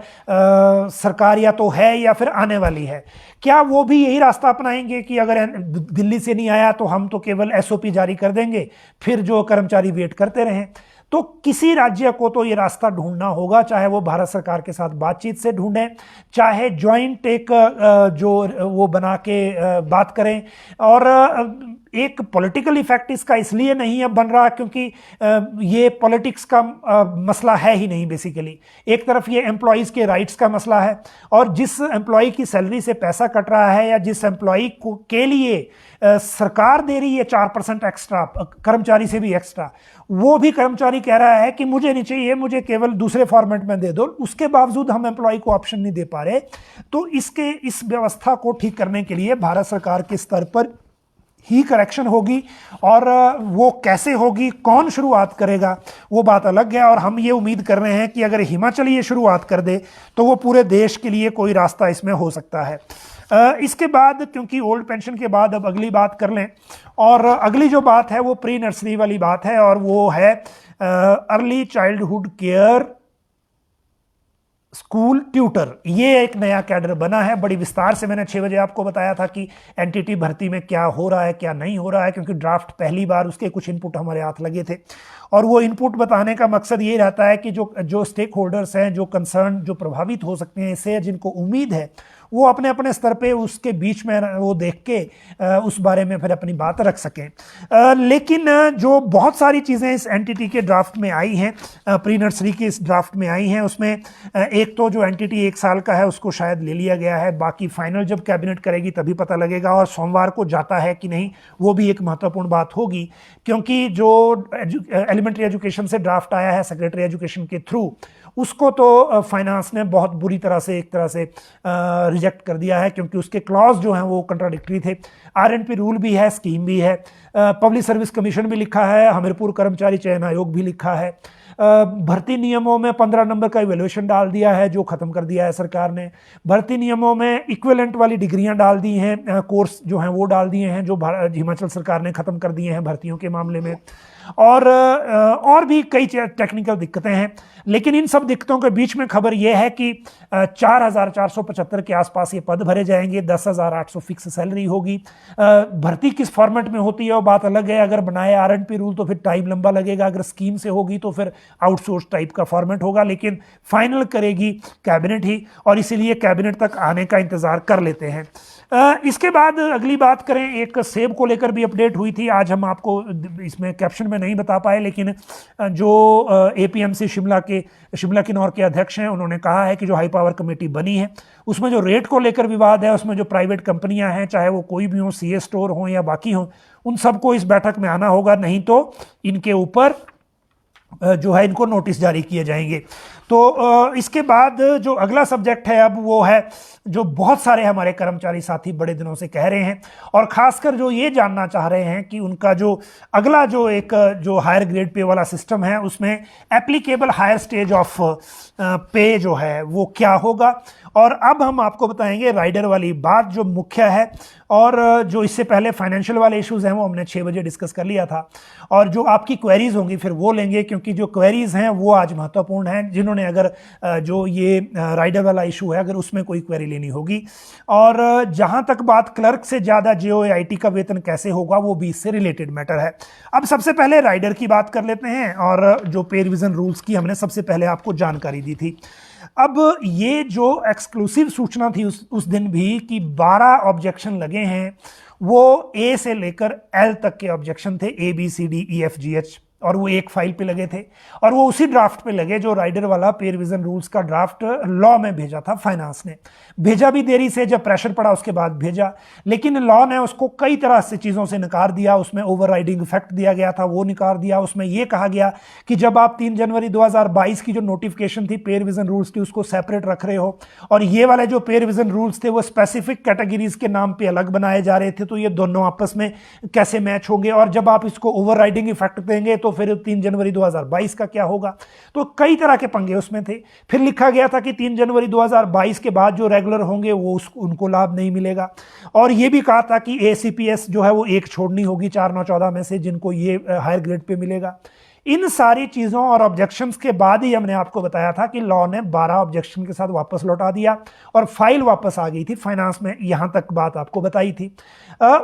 सरकार या तो है या फिर आने वाली है, क्या वो भी यही रास्ता अपनाएंगे कि अगर दिल्ली से नहीं आया तो हम तो केवल एसओपी जारी कर देंगे, फिर जो कर्मचारी वेट करते रहें? तो किसी राज्य को तो ये रास्ता ढूंढना होगा, चाहे वो भारत सरकार के साथ बातचीत से ढूंढें, चाहे ज्वाइंट एक जो वो बना के बात करें। और एक पॉलिटिकल इफेक्ट इसका इसलिए नहीं अब बन रहा क्योंकि ये पॉलिटिक्स का मसला है ही नहीं। बेसिकली एक तरफ ये एम्प्लॉयज़ के राइट्स का मसला है, और जिस एम्प्लॉय की सैलरी से पैसा कट रहा है या जिस एम्प्लॉय को के लिए सरकार दे रही है 4% एक्स्ट्रा, कर्मचारी से भी एक्स्ट्रा, वो भी कर्मचारी कह रहा है कि मुझे नहीं चाहिए, मुझे केवल दूसरे फॉर्मेट में दे दो। उसके बावजूद हम एम्प्लॉय को ऑप्शन नहीं दे पा रहे। तो इस व्यवस्था को ठीक करने के लिए भारत सरकार के स्तर पर ही करेक्शन होगी, और वो कैसे होगी, कौन शुरुआत करेगा, वो बात अलग है। और हम ये उम्मीद कर रहे हैं कि अगर हिमाचल ये शुरुआत कर दे तो वो पूरे देश के लिए कोई रास्ता इसमें हो सकता है। इसके बाद, क्योंकि ओल्ड पेंशन के बाद अब अगली बात कर लें, और अगली जो बात है वो प्री नर्सरी वाली बात है, और वो है early childhood care school tutor. ये एक नया कैडर बना है। बड़ी विस्तार से मैंने 6 बजे आपको बताया था कि एनटीटी भर्ती में क्या हो रहा है क्या नहीं हो रहा है, क्योंकि ड्राफ्ट पहली बार उसके कुछ इनपुट हमारे हाथ लगे थे। और वो इनपुट बताने का मकसद ये रहता है कि जो स्टेक होल्डर्स हैं, जो कंसर्न, जो प्रभावित हो सकते हैं इससे, जिनको उम्मीद है, वो अपने अपने स्तर पे उसके बीच में वो देख के उस बारे में फिर अपनी बात रख सकें। लेकिन जो बहुत सारी चीज़ें इस एनटीटी के ड्राफ्ट में आई हैं, प्री नर्सरी के इस ड्राफ्ट में आई हैं, उसमें एक तो जो एनटीटी 1 साल का है उसको शायद ले लिया गया है, बाकी फाइनल जब कैबिनेट करेगी तभी पता लगेगा, और सोमवार को जाता है कि नहीं वो भी एक महत्वपूर्ण बात होगी। क्योंकि जो एलिमेंट्री एजुकेशन से ड्राफ्ट आया है सेक्रेटरी एजुकेशन के थ्रू, उसको तो फाइनेंस ने बहुत बुरी तरह से एक तरह से रिजेक्ट कर दिया है, क्योंकि उसके क्लॉज जो हैं वो कंट्राडिक्टरी थे। आरएनपी रूल भी है, स्कीम भी है, पब्लिक सर्विस कमीशन भी लिखा है, हमीरपुर कर्मचारी चयन आयोग भी लिखा है। भर्ती नियमों में 15 नंबर का इवैल्यूएशन डाल दिया है, जो खत्म कर दिया है सरकार ने। भर्ती नियमों में इक्विवेलेंट वाली डिग्रियां डाल दी हैं, कोर्स जो हैं वो डाल दिए हैं, जो हिमाचल सरकार ने खत्म कर दिए हैं भर्तियों के मामले में। और भी कई टेक्निकल दिक्कतें हैं, लेकिन इन सब दिक्कतों के बीच में खबर यह है कि 4,475 के आसपास ये पद भरे जाएंगे, 10,800 फिक्स सैलरी होगी। भर्ती किस फॉर्मेट में होती है वो बात अलग है, अगर बनाए आरएनपी रूल तो फिर टाइम लंबा लगेगा, अगर स्कीम से होगी तो फिर आउटसोर्स टाइप का फॉर्मेट होगा, लेकिन फाइनल करेगी कैबिनेट ही, और इसीलिए कैबिनेट तक आने का इंतजार कर लेते हैं। इसके बाद अगली बात करें, एक सेब को लेकर भी अपडेट हुई थी, आज हम आपको इसमें कैप्शन में नहीं बता पाए, लेकिन जो एपीएमसी शिमला किन्नौर के अध्यक्ष हैं, उन्होंने कहा है कि जो हाई पावर कमेटी बनी है उसमें जो रेट को लेकर विवाद है, उसमें जो प्राइवेट कंपनियां हैं, चाहे वो कोई भी हो, सीए स्टोर हो या बाकी हो, उन सबको इस बैठक में आना होगा, नहीं तो इनके ऊपर जो है इनको नोटिस जारी किए जाएंगे। तो इसके बाद जो अगला सब्जेक्ट है अब वो है जो बहुत सारे हमारे कर्मचारी साथी बड़े दिनों से कह रहे हैं, और खासकर जो ये जानना चाह रहे हैं कि उनका जो अगला जो हायर ग्रेड पे वाला सिस्टम है उसमें एप्लीकेबल हायर स्टेज ऑफ पे जो है वो क्या होगा। और अब हम आपको बताएंगे राइडर वाली बात जो मुख्य है, और जो इससे पहले फाइनेंशियल वाले इश्यूज हैं वो हमने 6 बजे डिस्कस कर लिया था, और जो आपकी क्वेरीज होंगी फिर वो लेंगे, क्योंकि जो क्वेरीज हैं वो आज महत्वपूर्ण हैं। जिन्होंने अगर जो ये राइडर वाला इशू है अगर उसमें कोई क्वेरी लेनी होगी, और जहां तक बात क्लर्क से ज़्यादा जेओआईटी का वेतन कैसे होगा वो भी इससे रिलेटेड मैटर है। अब सबसे पहले राइडर की बात कर लेते हैं, और जो पे रिवीजन रूल्स की हमने सबसे पहले आपको जानकारी दी थी। अब ये जो एक्सक्लूसिव सूचना थी उस दिन भी कि 12 ऑब्जेक्शन लगे हैं, वो ए से लेकर एल तक के ऑब्जेक्शन थे, ABCDEFGH, और वो एक फाइल पे लगे थे, और वो उसी ड्राफ्ट पे लगे जो राइडर वाला पे रिवीजन रूल्स का ड्राफ्ट लॉ में भेजा था। फाइनेंस ने भेजा भी देरी से, जब प्रेशर पड़ा उसके बाद भेजा, लेकिन लॉ ने उसको कई तरह से चीज़ों से नकार दिया। उसमें ओवरराइडिंग इफेक्ट दिया गया था, वो नकार दिया। उसमें यह कहा गया कि जब आप 3 जनवरी 2022 की जो नोटिफिकेशन थी पे रिवीजन रूल्स की उसको सेपरेट रख रहे हो, और ये वाले जो पे रिवीजन रूल्स थे वो स्पेसिफिक कैटेगरीज के नाम पे अलग बनाए जा रहे थे, तो ये दोनों आपस में कैसे मैच होंगे, और जब आप इसको ओवरराइडिंग इफेक्ट देंगे तो फिर 3 जनवरी 2022 का क्या होगा। तो कई तरह के पंगे उसमें थे। फिर लिखा गया था कि 3 जनवरी 2022 के बाद जो रेगुलर होंगे वो उनको लाभ नहीं मिलेगा, और ये भी कहा था कि ACPS जो है वो एक छोड़नी होगी 4/9/14 में से, जिनको ये हायर ग्रेड पे मिलेगा। इन सारी चीज़ों और ऑब्जेक्शंस के बाद ही हमने आपको बताया था कि लॉ ने 12 ऑब्जेक्शन के साथ वापस लौटा दिया और फाइल वापस आ गई थी फाइनेंस में। यहां तक बात आपको बताई थी।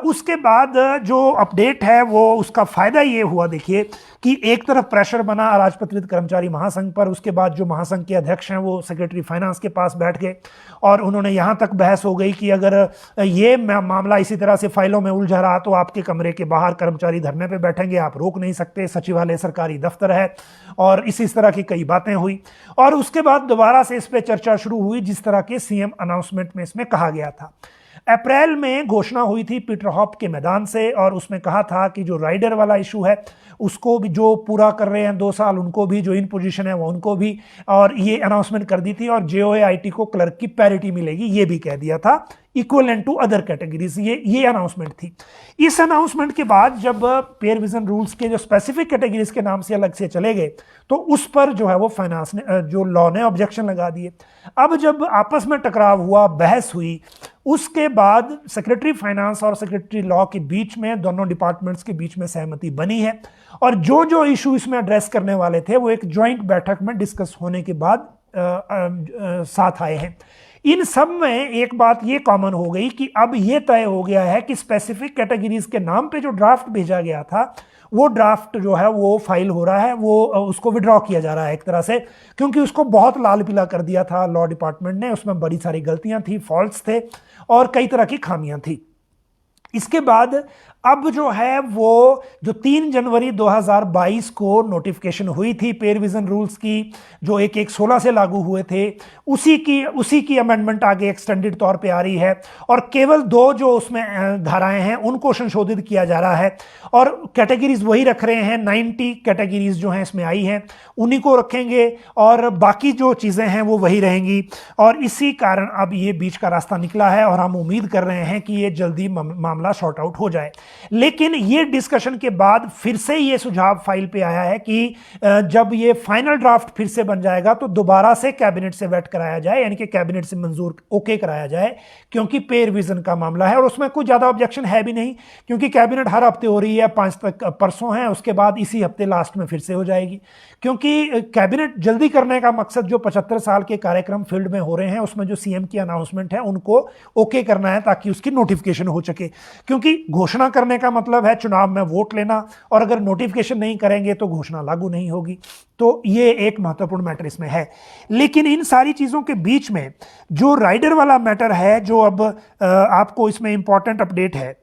उसके बाद जो अपडेट है वो उसका फायदा ये हुआ, देखिए कि एक तरफ प्रेशर बना अराजपत्रित कर्मचारी महासंघ पर, उसके बाद जो महासंघ के अध्यक्ष हैं वो सेक्रेटरी फाइनेंस के पास बैठ गए और उन्होंने यहां तक बहस हो गई कि अगर ये मामला इसी तरह से फाइलों में उलझा रहा तो आपके कमरे के बाहर कर्मचारी धरने पे बैठेंगे, आप रोक नहीं सकते, सचिवालय सरकारी दफ्तर है, और इसी तरह की कई बातें हुई। और उसके बाद दोबारा से इस पे चर्चा शुरू हुई जिस तरह के सीएम अनाउंसमेंट में इसमें कहा गया था। अप्रैल में घोषणा हुई थी पीटरहॉफ के मैदान से, और उसमें कहा था कि जो राइडर वाला इशू है उसको भी जो पूरा कर रहे हैं 2 साल उनको भी, जो इन पोजीशन है वो उनको भी, और ये अनाउंसमेंट कर दी थी। और जेओआईटी को क्लर्क की पैरिटी मिलेगी ये भी कह दिया था, इक्वलेंट टू अदर कैटेगरीज, ये अनाउंसमेंट थी। इस अनाउंसमेंट के बाद जब पे रिवीजन रूल्स के जो स्पेसिफिक कैटेगरीज के नाम से अलग से चले गए तो उस पर जो है वो फाइनेंस ने, जो लॉ ने ऑब्जेक्शन लगा दिए। अब जब आपस में टकराव हुआ, बहस हुई, उसके बाद सेक्रेटरी फाइनेंस और सेक्रेटरी लॉ के बीच में, दोनों डिपार्टमेंट्स के बीच में सहमति बनी है, और जो जो इशू इसमें एड्रेस करने वाले थे वो एक ज्वाइंट बैठक में डिस्कस होने के बाद साथ आए हैं। इन सब में एक बात ये कॉमन हो गई कि अब ये तय हो गया है कि स्पेसिफिक कैटेगरीज के नाम पे जो ड्राफ्ट भेजा गया था वो ड्राफ्ट जो है वो फाइल हो रहा है, वो उसको विड्रॉ किया जा रहा है एक तरह से, क्योंकि उसको बहुत लाल पीला कर दिया था लॉ डिपार्टमेंट ने। उसमें बड़ी सारी गलतियां थी, फॉल्ट्स थे और कई तरह की खामियां थी। इसके बाद अब जो है वो जो 3 जनवरी 2022 को नोटिफिकेशन हुई थी पे रिवीजन रूल्स की, जो 1/1/16 से लागू हुए थे, उसी की अमेंडमेंट आगे एक्सटेंडेड तौर पे आ रही है, और केवल 2 जो उसमें धाराएं हैं उनको संशोधित किया जा रहा है, और कैटेगरीज वही रख रहे हैं। 90 कैटेगरीज जो हैं इसमें आई हैं उन्हीं को रखेंगे, और बाकी जो चीज़ें हैं वो वही रहेंगी। और इसी कारण अब ये बीच का रास्ता निकला है, और हम उम्मीद कर रहे हैं कि ये जल्दी मामला शॉर्ट आउट हो जाए। लेकिन ये डिस्कशन के बाद फिर से ये सुझाव फाइल पे आया है कि जब ये फाइनल ड्राफ्ट फिर से बन जाएगा तो दोबारा से कैबिनेट से वेट कराया जाए, यानी कि कैबिनेट से मंजूर ओके कराया जाए, क्योंकि पे रिवीजन का मामला है और उसमें कोई ज़्यादा ऑब्जेक्शन है भी नहीं, क्योंकि कैबिनेट हर हफ्ते हो रही है, 5 तक परसों है, उसके बाद इसी हफ्ते लास्ट में फिर से हो जाएगी। क्योंकि कैबिनेट जल्दी करने का मकसद जो 75 साल के कार्यक्रम फील्ड में हो रहे हैं उसमें जो सीएम की अनाउंसमेंट है उनको ओके करना है ताकि उसकी नोटिफिकेशन हो सके, क्योंकि घोषणा करने का मतलब है चुनाव में वोट लेना, और अगर नोटिफिकेशन नहीं करेंगे तो घोषणा लागू नहीं होगी। तो ये एक महत्वपूर्ण मैटर इसमें है। लेकिन इन सारी चीज़ों के बीच में जो राइडर वाला मैटर है, जो अब आपको इसमें इंपॉर्टेंट अपडेट है,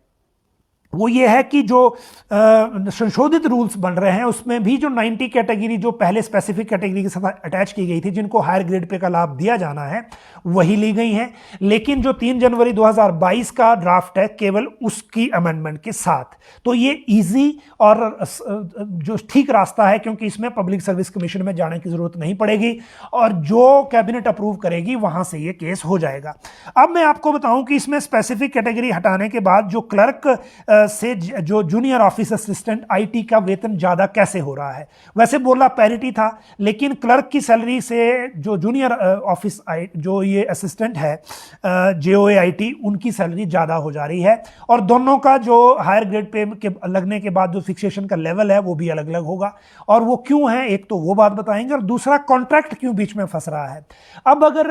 वो ये है कि जो संशोधित रूल्स बन रहे हैं उसमें भी जो 90 कैटेगरी जो पहले स्पेसिफिक कैटेगरी के साथ अटैच की गई थी, जिनको हायर ग्रेड पे का लाभ दिया जाना है, वही ली गई हैं। लेकिन जो 3 जनवरी 2022 का ड्राफ्ट है केवल उसकी अमेंडमेंट के साथ, तो ये इजी और जो ठीक रास्ता है, क्योंकि इसमें पब्लिक सर्विस कमीशन में जाने की जरूरत नहीं पड़ेगी और जो कैबिनेट अप्रूव करेगी वहां से ये केस हो जाएगा। अब मैं आपको बताऊं कि इसमें स्पेसिफिक कैटेगरी हटाने के बाद जो क्लर्क से जो जूनियर ऑफिस असिस्टेंट आईटी का वेतन ज्यादा कैसे हो रहा है। वैसे बोला पैरिटी था, लेकिन क्लर्क की सैलरी से जो जूनियर ऑफिस जो ये असिस्टेंट है जेओए आईटी, उनकी सैलरी ज्यादा हो जा रही है, और दोनों का जो हायर ग्रेड पे के लगने के बाद जो फिक्सेशन का लेवल है वो भी अलग अलग होगा। और वो क्यों है, एक तो वो बात बताएंगे, और दूसरा कॉन्ट्रैक्ट क्यों बीच में फंस रहा है। अब अगर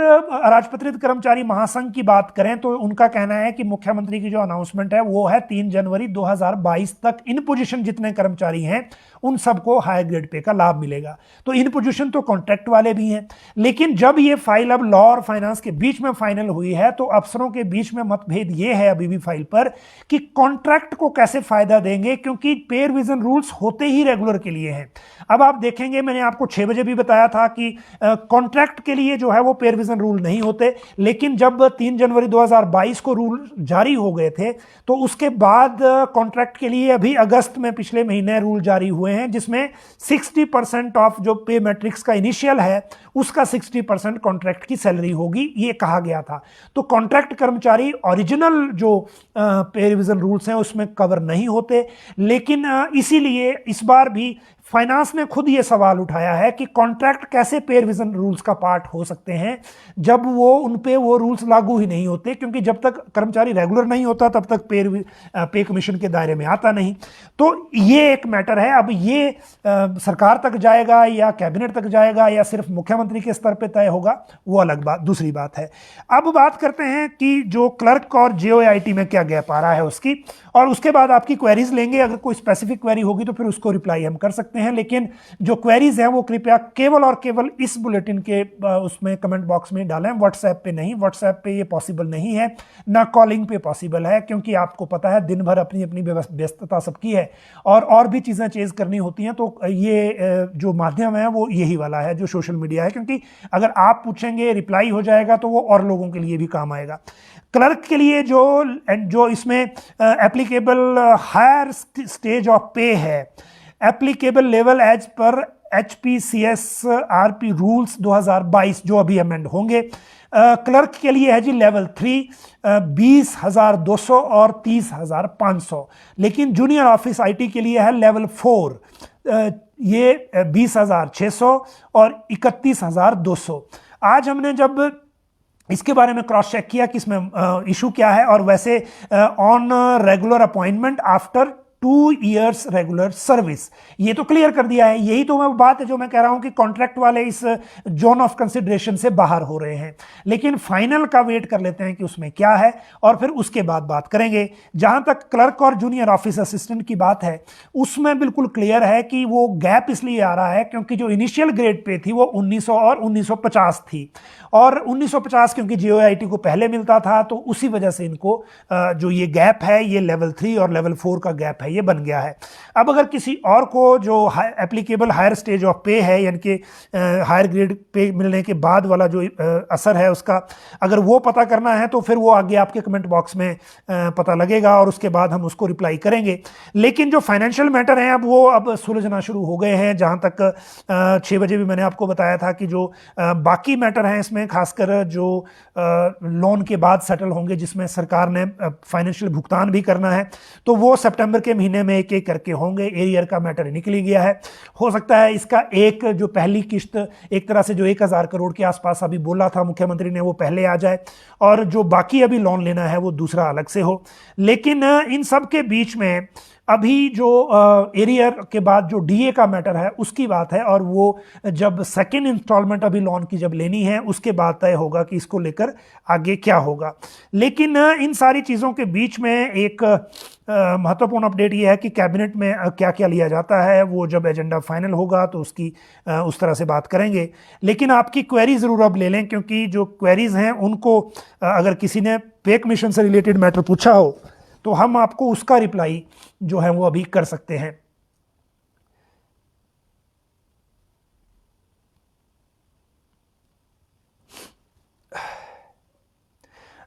राजपत्रित कर्मचारी महासंघ की बात करें तो उनका कहना है कि मुख्यमंत्री की जो अनाउंसमेंट है वो है 3 जनवरी 2022 तक इन पोजीशन जितने कर्मचारी हैं उन सबको हायर ग्रेड पे का लाभ मिलेगा। तो इन पोजीशन तो कॉन्ट्रैक्ट वाले भी हैं, लेकिन जब ये फाइल अब लॉ और फाइनेंस के बीच में फाइनल हुई है तो अफसरों के बीच में मतभेद ये है अभी भी फाइल पर कि कॉन्ट्रैक्ट को कैसे फायदा देंगे, क्योंकि पे रिवीजन रूल्स होते ही रेगुलर के लिए हैं। अब आप देखेंगे, मैंने आपको 6 बजे भी बताया था कि कॉन्ट्रैक्ट के लिए जो है वो पे रिवीजन रूल नहीं होते, लेकिन जब 3 जनवरी 2022 को रूल जारी हो गए थे तो उसके बाद कॉन्ट्रैक्ट के लिए अभी अगस्त में पिछले महीने रूल जारी हुए हैं, जिसमें 60% ऑफ जो पे मैट्रिक्स का इनिशियल है उसका 60% कॉन्ट्रैक्ट की सैलरी होगी, ये कहा गया था। तो कॉन्ट्रैक्ट कर्मचारी ओरिजिनल जो पे रिवीजन रूल्स हैं उसमें कवर नहीं होते, लेकिन इसीलिए इस बार भी फाइनेंस ने खुद ये सवाल उठाया है कि कॉन्ट्रैक्ट कैसे पे रिवीजन रूल्स का पार्ट हो सकते हैं जब वो उन पे वो रूल्स लागू ही नहीं होते, क्योंकि जब तक कर्मचारी रेगुलर नहीं होता तब तक पे कमीशन के दायरे में आता नहीं। तो ये एक मैटर है। अब ये सरकार तक जाएगा या कैबिनेट तक जाएगा या सिर्फ मुख्यमंत्री के स्तर पे तय होगा, वो अलग बात, दूसरी बात है। अब बात करते हैं कि जो क्लर्क और जेओआईटी में क्या गैप आ रहा है उसकी, और उसके बाद आपकी क्वेरीज लेंगे। अगर कोई स्पेसिफिक क्वेरी होगी तो फिर उसको रिप्लाई हम कर सकते हैं, लेकिन जो क्वेरीज हैं वो कृपया केवल और केवल इस बुलेटिन के उसमें कमेंट बॉक्स में डालें, व्हाट्सएप पे नहीं। व्हाट्सएप पे ये पॉसिबल नहीं है, ना कॉलिंग पे पॉसिबल है, क्योंकि आपको पता है दिन भर अपनी अपनी व्यस्तता सबकी है और भी चीज़ें चेज करनी होती हैं। तो ये जो माध्यम है वो यही वाला है जो सोशल मीडिया है, क्योंकि अगर आप पूछेंगे रिप्लाई हो जाएगा तो वो और लोगों के लिए भी काम आएगा। क्लर्क के लिए जो इसमें applicable higher stage of pay है, एप्लीकेबल लेवल एज पर HPCS RP रूल्स 2022 जो अभी अमेंड होंगे, क्लर्क के लिए है जी लेवल 3 20,200 और 30,500, लेकिन जूनियर ऑफिस आईटी के लिए है लेवल 4 ये 20,600 और 31,200। आज हमने जब इसके बारे में क्रॉस चेक किया कि इसमें इशू क्या है, और वैसे on regular appointment after 2 years regular service, ये तो क्लियर कर दिया है। यही तो मैं बात है जो मैं कह रहा हूं कि कॉन्ट्रैक्ट वाले इस जोन ऑफ कंसिडरेशन से बाहर हो रहे हैं, लेकिन फाइनल का वेट कर लेते हैं कि उसमें क्या है और फिर उसके बाद बात करेंगे। जहां तक क्लर्क और जूनियर ऑफिस असिस्टेंट की बात है उसमें बिल्कुल क्लियर है कि वो गैप इसलिए आ रहा है क्योंकि जो इनिशियल ग्रेड पे थी वो 1900 और 1950 थी, और 1950 क्योंकि जेओआईटी को पहले मिलता था तो उसी वजह से इनको जो ये गैप है, ये लेवल 3 और लेवल 4 का गैप है, ये बन गया है। अब अगर किसी और को जो applicable higher stage of pay है, यानी कि हायर ग्रेड पे मिलने के बाद वाला जो असर है उसका, अगर वो पता करना है तो फिर वो आगे आपके कमेंट बॉक्स में पता लगेगा और उसके बाद हम उसको रिप्लाई करेंगे। लेकिन जो फाइनेंशियल मैटर हैं अब वो अब सुलझना शुरू हो गए हैं। जहाँ तक 6 बजे भी मैंने आपको बताया था कि जो बाकी मैटर हैं इसमें खासकर जो लोन के बाद सेटल होंगे, जिसमें सरकार ने फाइनेंशियल भुगतान भी करना है, तो वो सितंबर के महीने में एक एक करके होंगे। एरियर का मैटर निकल ही गया है। हो सकता है इसका एक जो पहली किश्त एक तरह से जो 1000 करोड़ के आसपास अभी बोला था मुख्यमंत्री ने, वो पहले आ जाए और जो बाकी अभी लोन लेना है वो दूसरा अलग से हो। लेकिन इन सब के बीच में अभी जो एरियर के बाद जो डीए का मैटर है उसकी बात है, और वो जब सेकेंड इंस्टॉलमेंट अभी लोन की जब लेनी है उसके बाद तय होगा कि इसको लेकर आगे क्या होगा। लेकिन इन सारी चीज़ों के बीच में एक महत्वपूर्ण अपडेट ये है कि कैबिनेट में क्या क्या लिया जाता है वो जब एजेंडा फाइनल होगा तो उसकी उस तरह से बात करेंगे। लेकिन आपकी क्वेरी ज़रूर अब ले लें, क्योंकि जो क्वेरीज हैं उनको अगर किसी ने पे कमीशन से रिलेटेड मैटर पूछा हो तो हम आपको उसका रिप्लाई जो है वो अभी कर सकते हैं।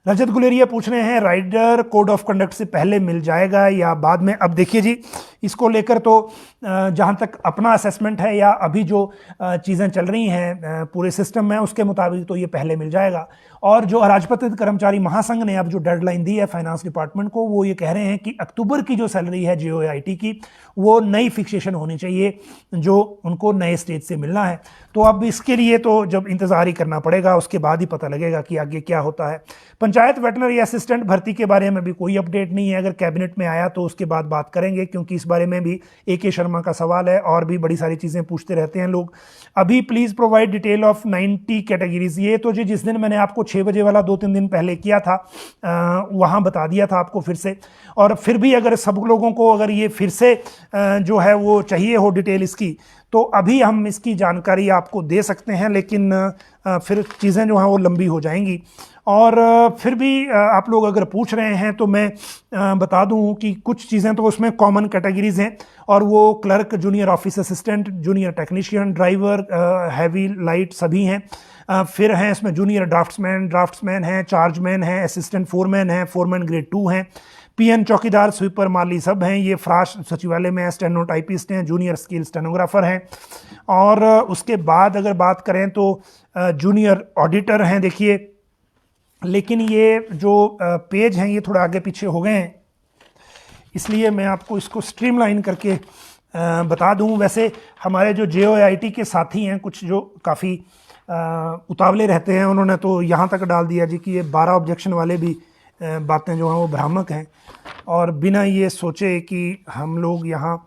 रजत गुलेरिया पूछ रहे हैं राइडर कोड ऑफ कंडक्ट से पहले मिल जाएगा या बाद में। अब देखिए जी, इसको लेकर तो जहाँ तक अपना असेसमेंट है या अभी जो चीज़ें चल रही हैं पूरे सिस्टम में उसके मुताबिक तो ये पहले मिल जाएगा। और जो अराजपत्रित कर्मचारी महासंघ ने अब जो डेडलाइन दी है फाइनेंस डिपार्टमेंट को, वो ये कह रहे हैं कि अक्टूबर की जो सैलरी है JOAIT की वो नई फिक्सेशन होनी चाहिए जो उनको नए स्टेज से मिलना है। तो अब इसके लिए तो जब इंतज़ार ही करना पड़ेगा, उसके बाद ही पता लगेगा कि आगे क्या होता है। पंचायत वेटनरी असिस्टेंट भर्ती के बारे में भी कोई अपडेट नहीं है। अगर कैबिनेट में आया तो उसके बाद बात करेंगे, क्योंकि इस बारे में भी AK शर्मा का सवाल है और भी बड़ी सारी चीज़ें पूछते रहते हैं लोग। अभी please provide detail of 90 categories. ये तो जी जिस दिन मैंने आपको 6 बजे वाला 2-3 दिन पहले किया था वहाँ बता दिया था आपको फिर से। और फिर भी अगर सब लोगों को अगर ये फिर से जो है वो चाहिए हो डिटेल इसकी, तो अभी हम इसकी जानकारी आपको दे सकते हैं, लेकिन फिर चीज़ें जो हैं वो लंबी हो जाएंगी। और फिर भी आप लोग अगर पूछ रहे हैं तो मैं बता दूं कि कुछ चीज़ें तो उसमें कॉमन कैटेगरीज हैं, और वो clerk, junior office assistant, junior technician, driver, heavy light सभी हैं। फिर हैं इसमें जूनियर ड्राफ्ट्समैन हैं, चार्जमैन हैं, असिस्टेंट फोरमैन हैं, फोरमैन ग्रेड 2 हैं, PN चौकीदार, स्वीपर, माली सब हैं। ये फ्राश सचिवालय में स्टेनोटाइपिस्ट हैं, जूनियर स्किल स्टेनोग्राफर हैं। और उसके बाद अगर बात करें तो जूनियर ऑडिटर हैं। देखिए, लेकिन ये जो पेज हैं ये थोड़ा आगे पीछे हो गए हैं, इसलिए मैं आपको इसको स्ट्रीमलाइन करके बता दूं। वैसे हमारे जो JOAIT के साथी हैं कुछ जो काफ़ी उतावले रहते हैं, उन्होंने तो यहाँ तक डाल दिया जी कि ये 12 ऑब्जेक्शन वाले भी बातें जो हैं वो भ्रामक हैं, और बिना ये सोचे कि हम लोग यहाँ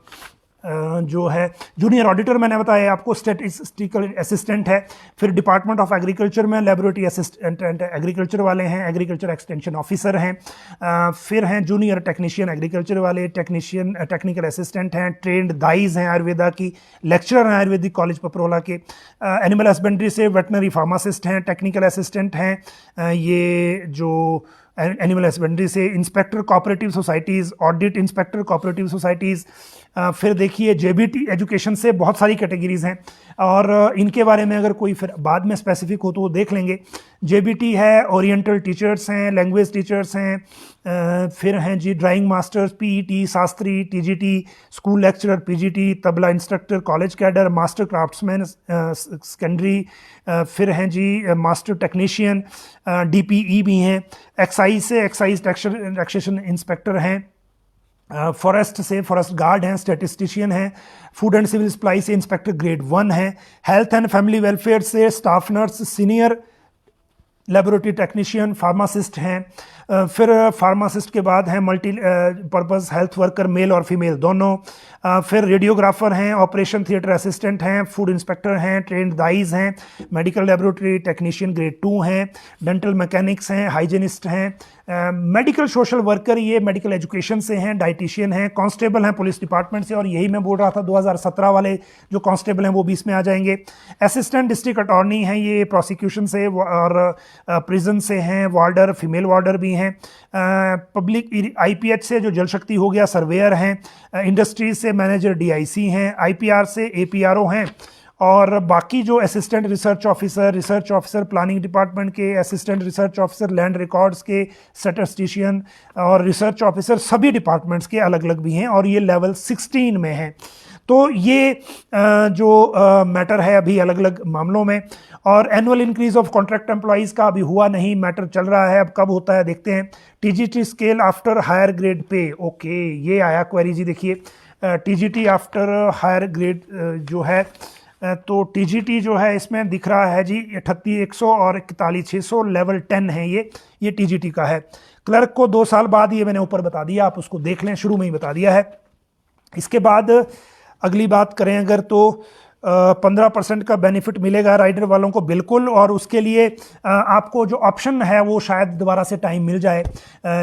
जो है जूनियर ऑडिटर मैंने बताया आपको, स्टैटिस्टिकल असिस्टेंट है। फिर डिपार्टमेंट ऑफ एग्रीकल्चर में लेबोरेटरी असिस्टेंट एग्रीकल्चर वाले हैं, एग्रीकल्चर एक्सटेंशन ऑफिसर हैं। फिर हैं जूनियर टेक्नीशियन एग्रीकल्चर वाले, टेक्नीशियन टेक्निकल असिस्टेंट हैं, ट्रेंड दाइज हैं आयुर्वेदा की, लेक्चरर हैं आयुर्वेदिक कॉलेज पपरोला के, एनिमल हस्बेंड्री से वेटनरी फार्मासिस्ट हैं, टेक्निकल असिस्टेंट हैं ये जो एनिमल हस्बेंड्री से, inspector cooperative societies, audit inspector cooperative societies. फिर देखिए JBT एजुकेशन से बहुत सारी कैटेगरीज हैं, और इनके बारे में अगर कोई फिर बाद में स्पेसिफिक हो तो वो देख लेंगे। JBT है, ओरिएंटल टीचर्स हैं, लैंग्वेज टीचर्स हैं, फिर हैं जी drawing masters, PET, Shastri, TGT, school lecturer, PGT, tabla instructor, college cadre, master craftsman secondary, फिर हैं जी मास्टर टेक्नीशियन, DPE भी हैं, एक्साइज से एक्साइज टैक्सेशन इंस्पेक्टर हैं, फॉरेस्ट से फॉरेस्ट गार्ड हैं, स्टैटिस्टिशियन हैं, फूड एंड सिविल सप्लाई से इंस्पेक्टर ग्रेड 1 हैं, हेल्थ एंड फैमिली वेलफेयर से staff nurse, senior laboratory technician, pharmacist हैं। फिर फार्मासिस्ट के बाद हैं multi purpose health worker, male और फीमेल दोनों। फिर रेडियोग्राफर हैं, ऑपरेशन थिएटर असिस्टेंट हैं, फूड इंस्पेक्टर हैं, ट्रेंड दाइज हैं, मेडिकल लेबोरेटरी टेक्नीशियन ग्रेड 2 हैं, डेंटल मैकेनिक्स हैं, हाइजीनिस्ट हैं, मेडिकल सोशल वर्कर ये मेडिकल एजुकेशन से हैं, डाइटिशियन हैं, कांस्टेबल हैं पुलिस डिपार्टमेंट से, और यही मैं बोल रहा था 2017 वाले जो कांस्टेबल हैं वो भी इसमें आ जाएंगे। असिस्टेंट डिस्ट्रिक्ट अटॉर्नी हैं ये प्रोसिक्यूशन से, और प्रिजन से हैं, वार्डर, फीमेल वार्डर भी हैं, पब्लिक आईपीएच से जो जल शक्ति हो गया सर्वेयर हैं, इंडस्ट्रीज से मैनेजर डीआईसी हैं, आईपीआर से एपीआरओ हैं, और बाकी जो assistant research officer planning department के, assistant research officer land records के, स्टैटिस्टिशियन और रिसर्च ऑफिसर सभी डिपार्टमेंट्स के अलग अलग भी हैं और ये लेवल 16 में हैं। तो ये जो मैटर है अभी अलग अलग मामलों में। और annual increase of contract employees का अभी हुआ नहीं, मैटर चल रहा है, अब कब होता है देखते हैं। TGT scale after higher grade pay, okay ये आया क्वेरी जी, देखिए टीजीटी आफ्टर हायर ग्रेड जो है, तो टीजीटी जो है इसमें दिख रहा है जी 38,100 और 41,600 लेवल 10 है, ये टीजीटी का है। क्लर्क को 2 साल बाद, ये मैंने ऊपर बता दिया, आप उसको देख लें, शुरू में ही बता दिया है। इसके बाद अगली बात करें अगर तो 15% का बेनिफिट मिलेगा राइडर वालों को, बिल्कुल। और उसके लिए आपको जो ऑप्शन है वो शायद दोबारा से टाइम मिल जाए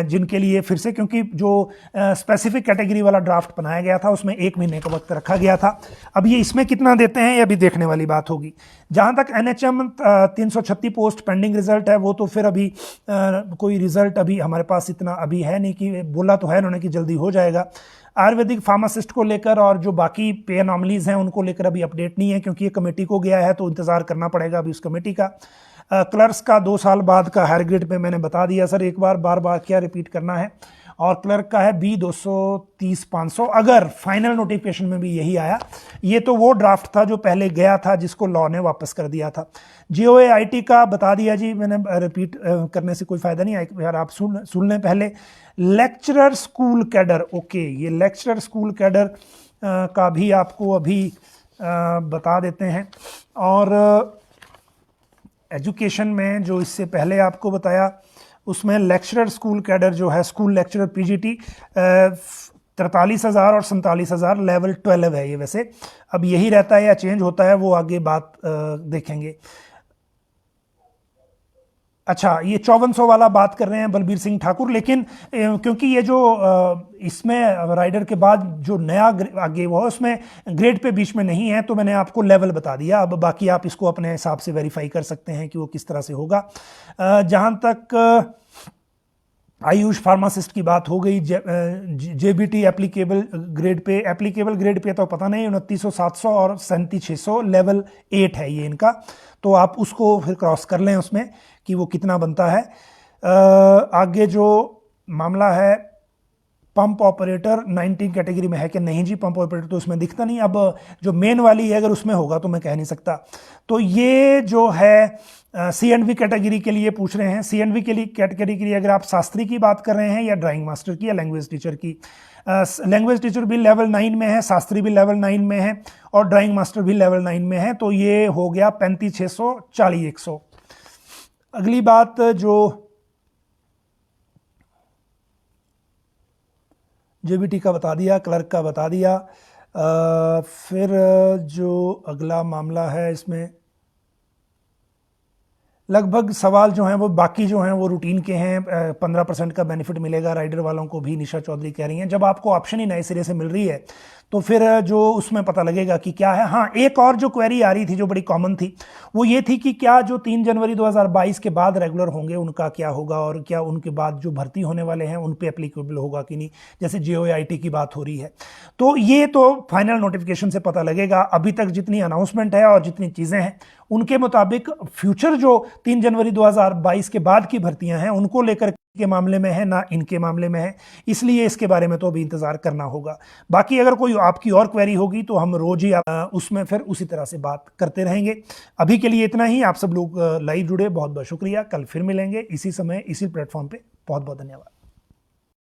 जिनके लिए फिर से, क्योंकि जो स्पेसिफिक कैटेगरी वाला ड्राफ्ट बनाया गया था उसमें 1 महीने का वक्त रखा गया था। अब ये इसमें कितना देते हैं ये अभी देखने वाली बात होगी। जहाँ तक NHM 336 पोस्ट पेंडिंग रिजल्ट है, वो तो फिर अभी कोई रिजल्ट अभी हमारे पास इतना अभी है नहीं, कि बोला तो है उन्होंने कि जल्दी हो जाएगा। आयुर्वेदिक फार्मासिस्ट को लेकर और जो बाकी पे अनॉमलीज हैं उनको लेकर अभी अपडेट नहीं है, क्योंकि ये कमेटी को गया है तो इंतज़ार करना पड़ेगा अभी उस कमेटी का। क्लर्क्स का 2 साल बाद का हायर ग्रेड पे मैंने बता दिया सर, एक बार बार क्या रिपीट करना है। और क्लर्क का है B 230-500, अगर फाइनल नोटिफिकेशन में भी यही आया। ये तो वो ड्राफ्ट था जो पहले गया था जिसको लॉ ने वापस कर दिया था। GOA-IT का बता दिया जी मैंने, रिपीट करने से कोई फ़ायदा नहीं है यार, आप सुन लें पहले। लेक्चरर स्कूल कैडर, ओके ये लेक्चरर स्कूल कैडर का भी आपको अभी बता देते हैं। और एजुकेशन में जो इससे पहले आपको बताया उसमें लेक्चरर स्कूल कैडर जो है, स्कूल लेक्चरर PGT 43,000 और 47,000 लेवल 12 है ये। वैसे अब यही रहता है या चेंज होता है वो आगे बात देखेंगे। अच्छा, ये 5400 वाला बात कर रहे हैं बलबीर सिंह ठाकुर, लेकिन क्योंकि ये जो इसमें राइडर के बाद जो नया आगे हुआ उसमें ग्रेड पे बीच में नहीं है, तो मैंने आपको लेवल बता दिया। अब बाकी आप इसको अपने हिसाब से वेरीफाई कर सकते हैं कि वो किस तरह से होगा। जहाँ तक आयुष फार्मासिस्ट की बात हो गई, JBT एप्लीकेबल ग्रेड पे तो पता नहीं, 29,700 और 37,600 लेवल 8 है ये इनका, तो आप उसको फिर क्रॉस कर लें उसमें कि वो कितना बनता है। आगे जो मामला है पंप ऑपरेटर 19 कैटेगरी में है कि नहीं जी, पंप ऑपरेटर तो उसमें दिखता नहीं। अब जो मेन वाली है अगर उसमें होगा तो मैं कह नहीं सकता। तो ये जो है CNV कैटेगरी के लिए पूछ रहे हैं। CNV के लिए कैटेगरी के लिए अगर आप शास्त्री की बात कर रहे हैं या ड्राइंग मास्टर की या लैंग्वेज टीचर की, लैंग्वेज टीचर भी लेवल 9 में है, शास्त्री भी लेवल 9 में है और ड्राइंग मास्टर भी लेवल 9 में है, तो ये हो गया 35,600 40,100। अगली बात जो JBT का बता दिया, क्लर्क का बता दिया। फिर जो अगला मामला है इसमें लगभग सवाल जो हैं वो बाकी जो हैं वो रूटीन के हैं। 15% का बेनिफिट मिलेगा राइडर वालों को भी, निशा चौधरी कह रही हैं। जब आपको ऑप्शन ही नए सिरे से मिल रही है तो फिर जो उसमें पता लगेगा कि क्या है। हाँ, एक और जो क्वेरी आ रही थी जो बड़ी कॉमन थी वो ये थी कि क्या जो 3 जनवरी 2022 के बाद रेगुलर होंगे उनका क्या होगा, और क्या उनके बाद जो भर्ती होने वाले हैं उन पे एप्लीकेबल होगा कि नहीं, जैसे GOA-IT की बात हो रही है। तो ये तो फाइनल नोटिफिकेशन से पता लगेगा। अभी तक जितनी अनाउंसमेंट है और जितनी चीज़ें हैं उनके मुताबिक फ्यूचर जो 3 जनवरी 2022 के बाद की भर्तियां हैं उनको लेकर के मामले में है, ना इनके मामले में है, इसलिए इसके बारे में तो अभी इंतज़ार करना होगा। बाकी अगर कोई आपकी और क्वेरी होगी तो हम रोज़ ही उसमें फिर उसी तरह से बात करते रहेंगे। अभी के लिए इतना ही। आप सब लोग लाइव जुड़े, बहुत बहुत शुक्रिया। कल फिर मिलेंगे इसी समय इसी प्लेटफॉर्म पे। बहुत बहुत धन्यवाद।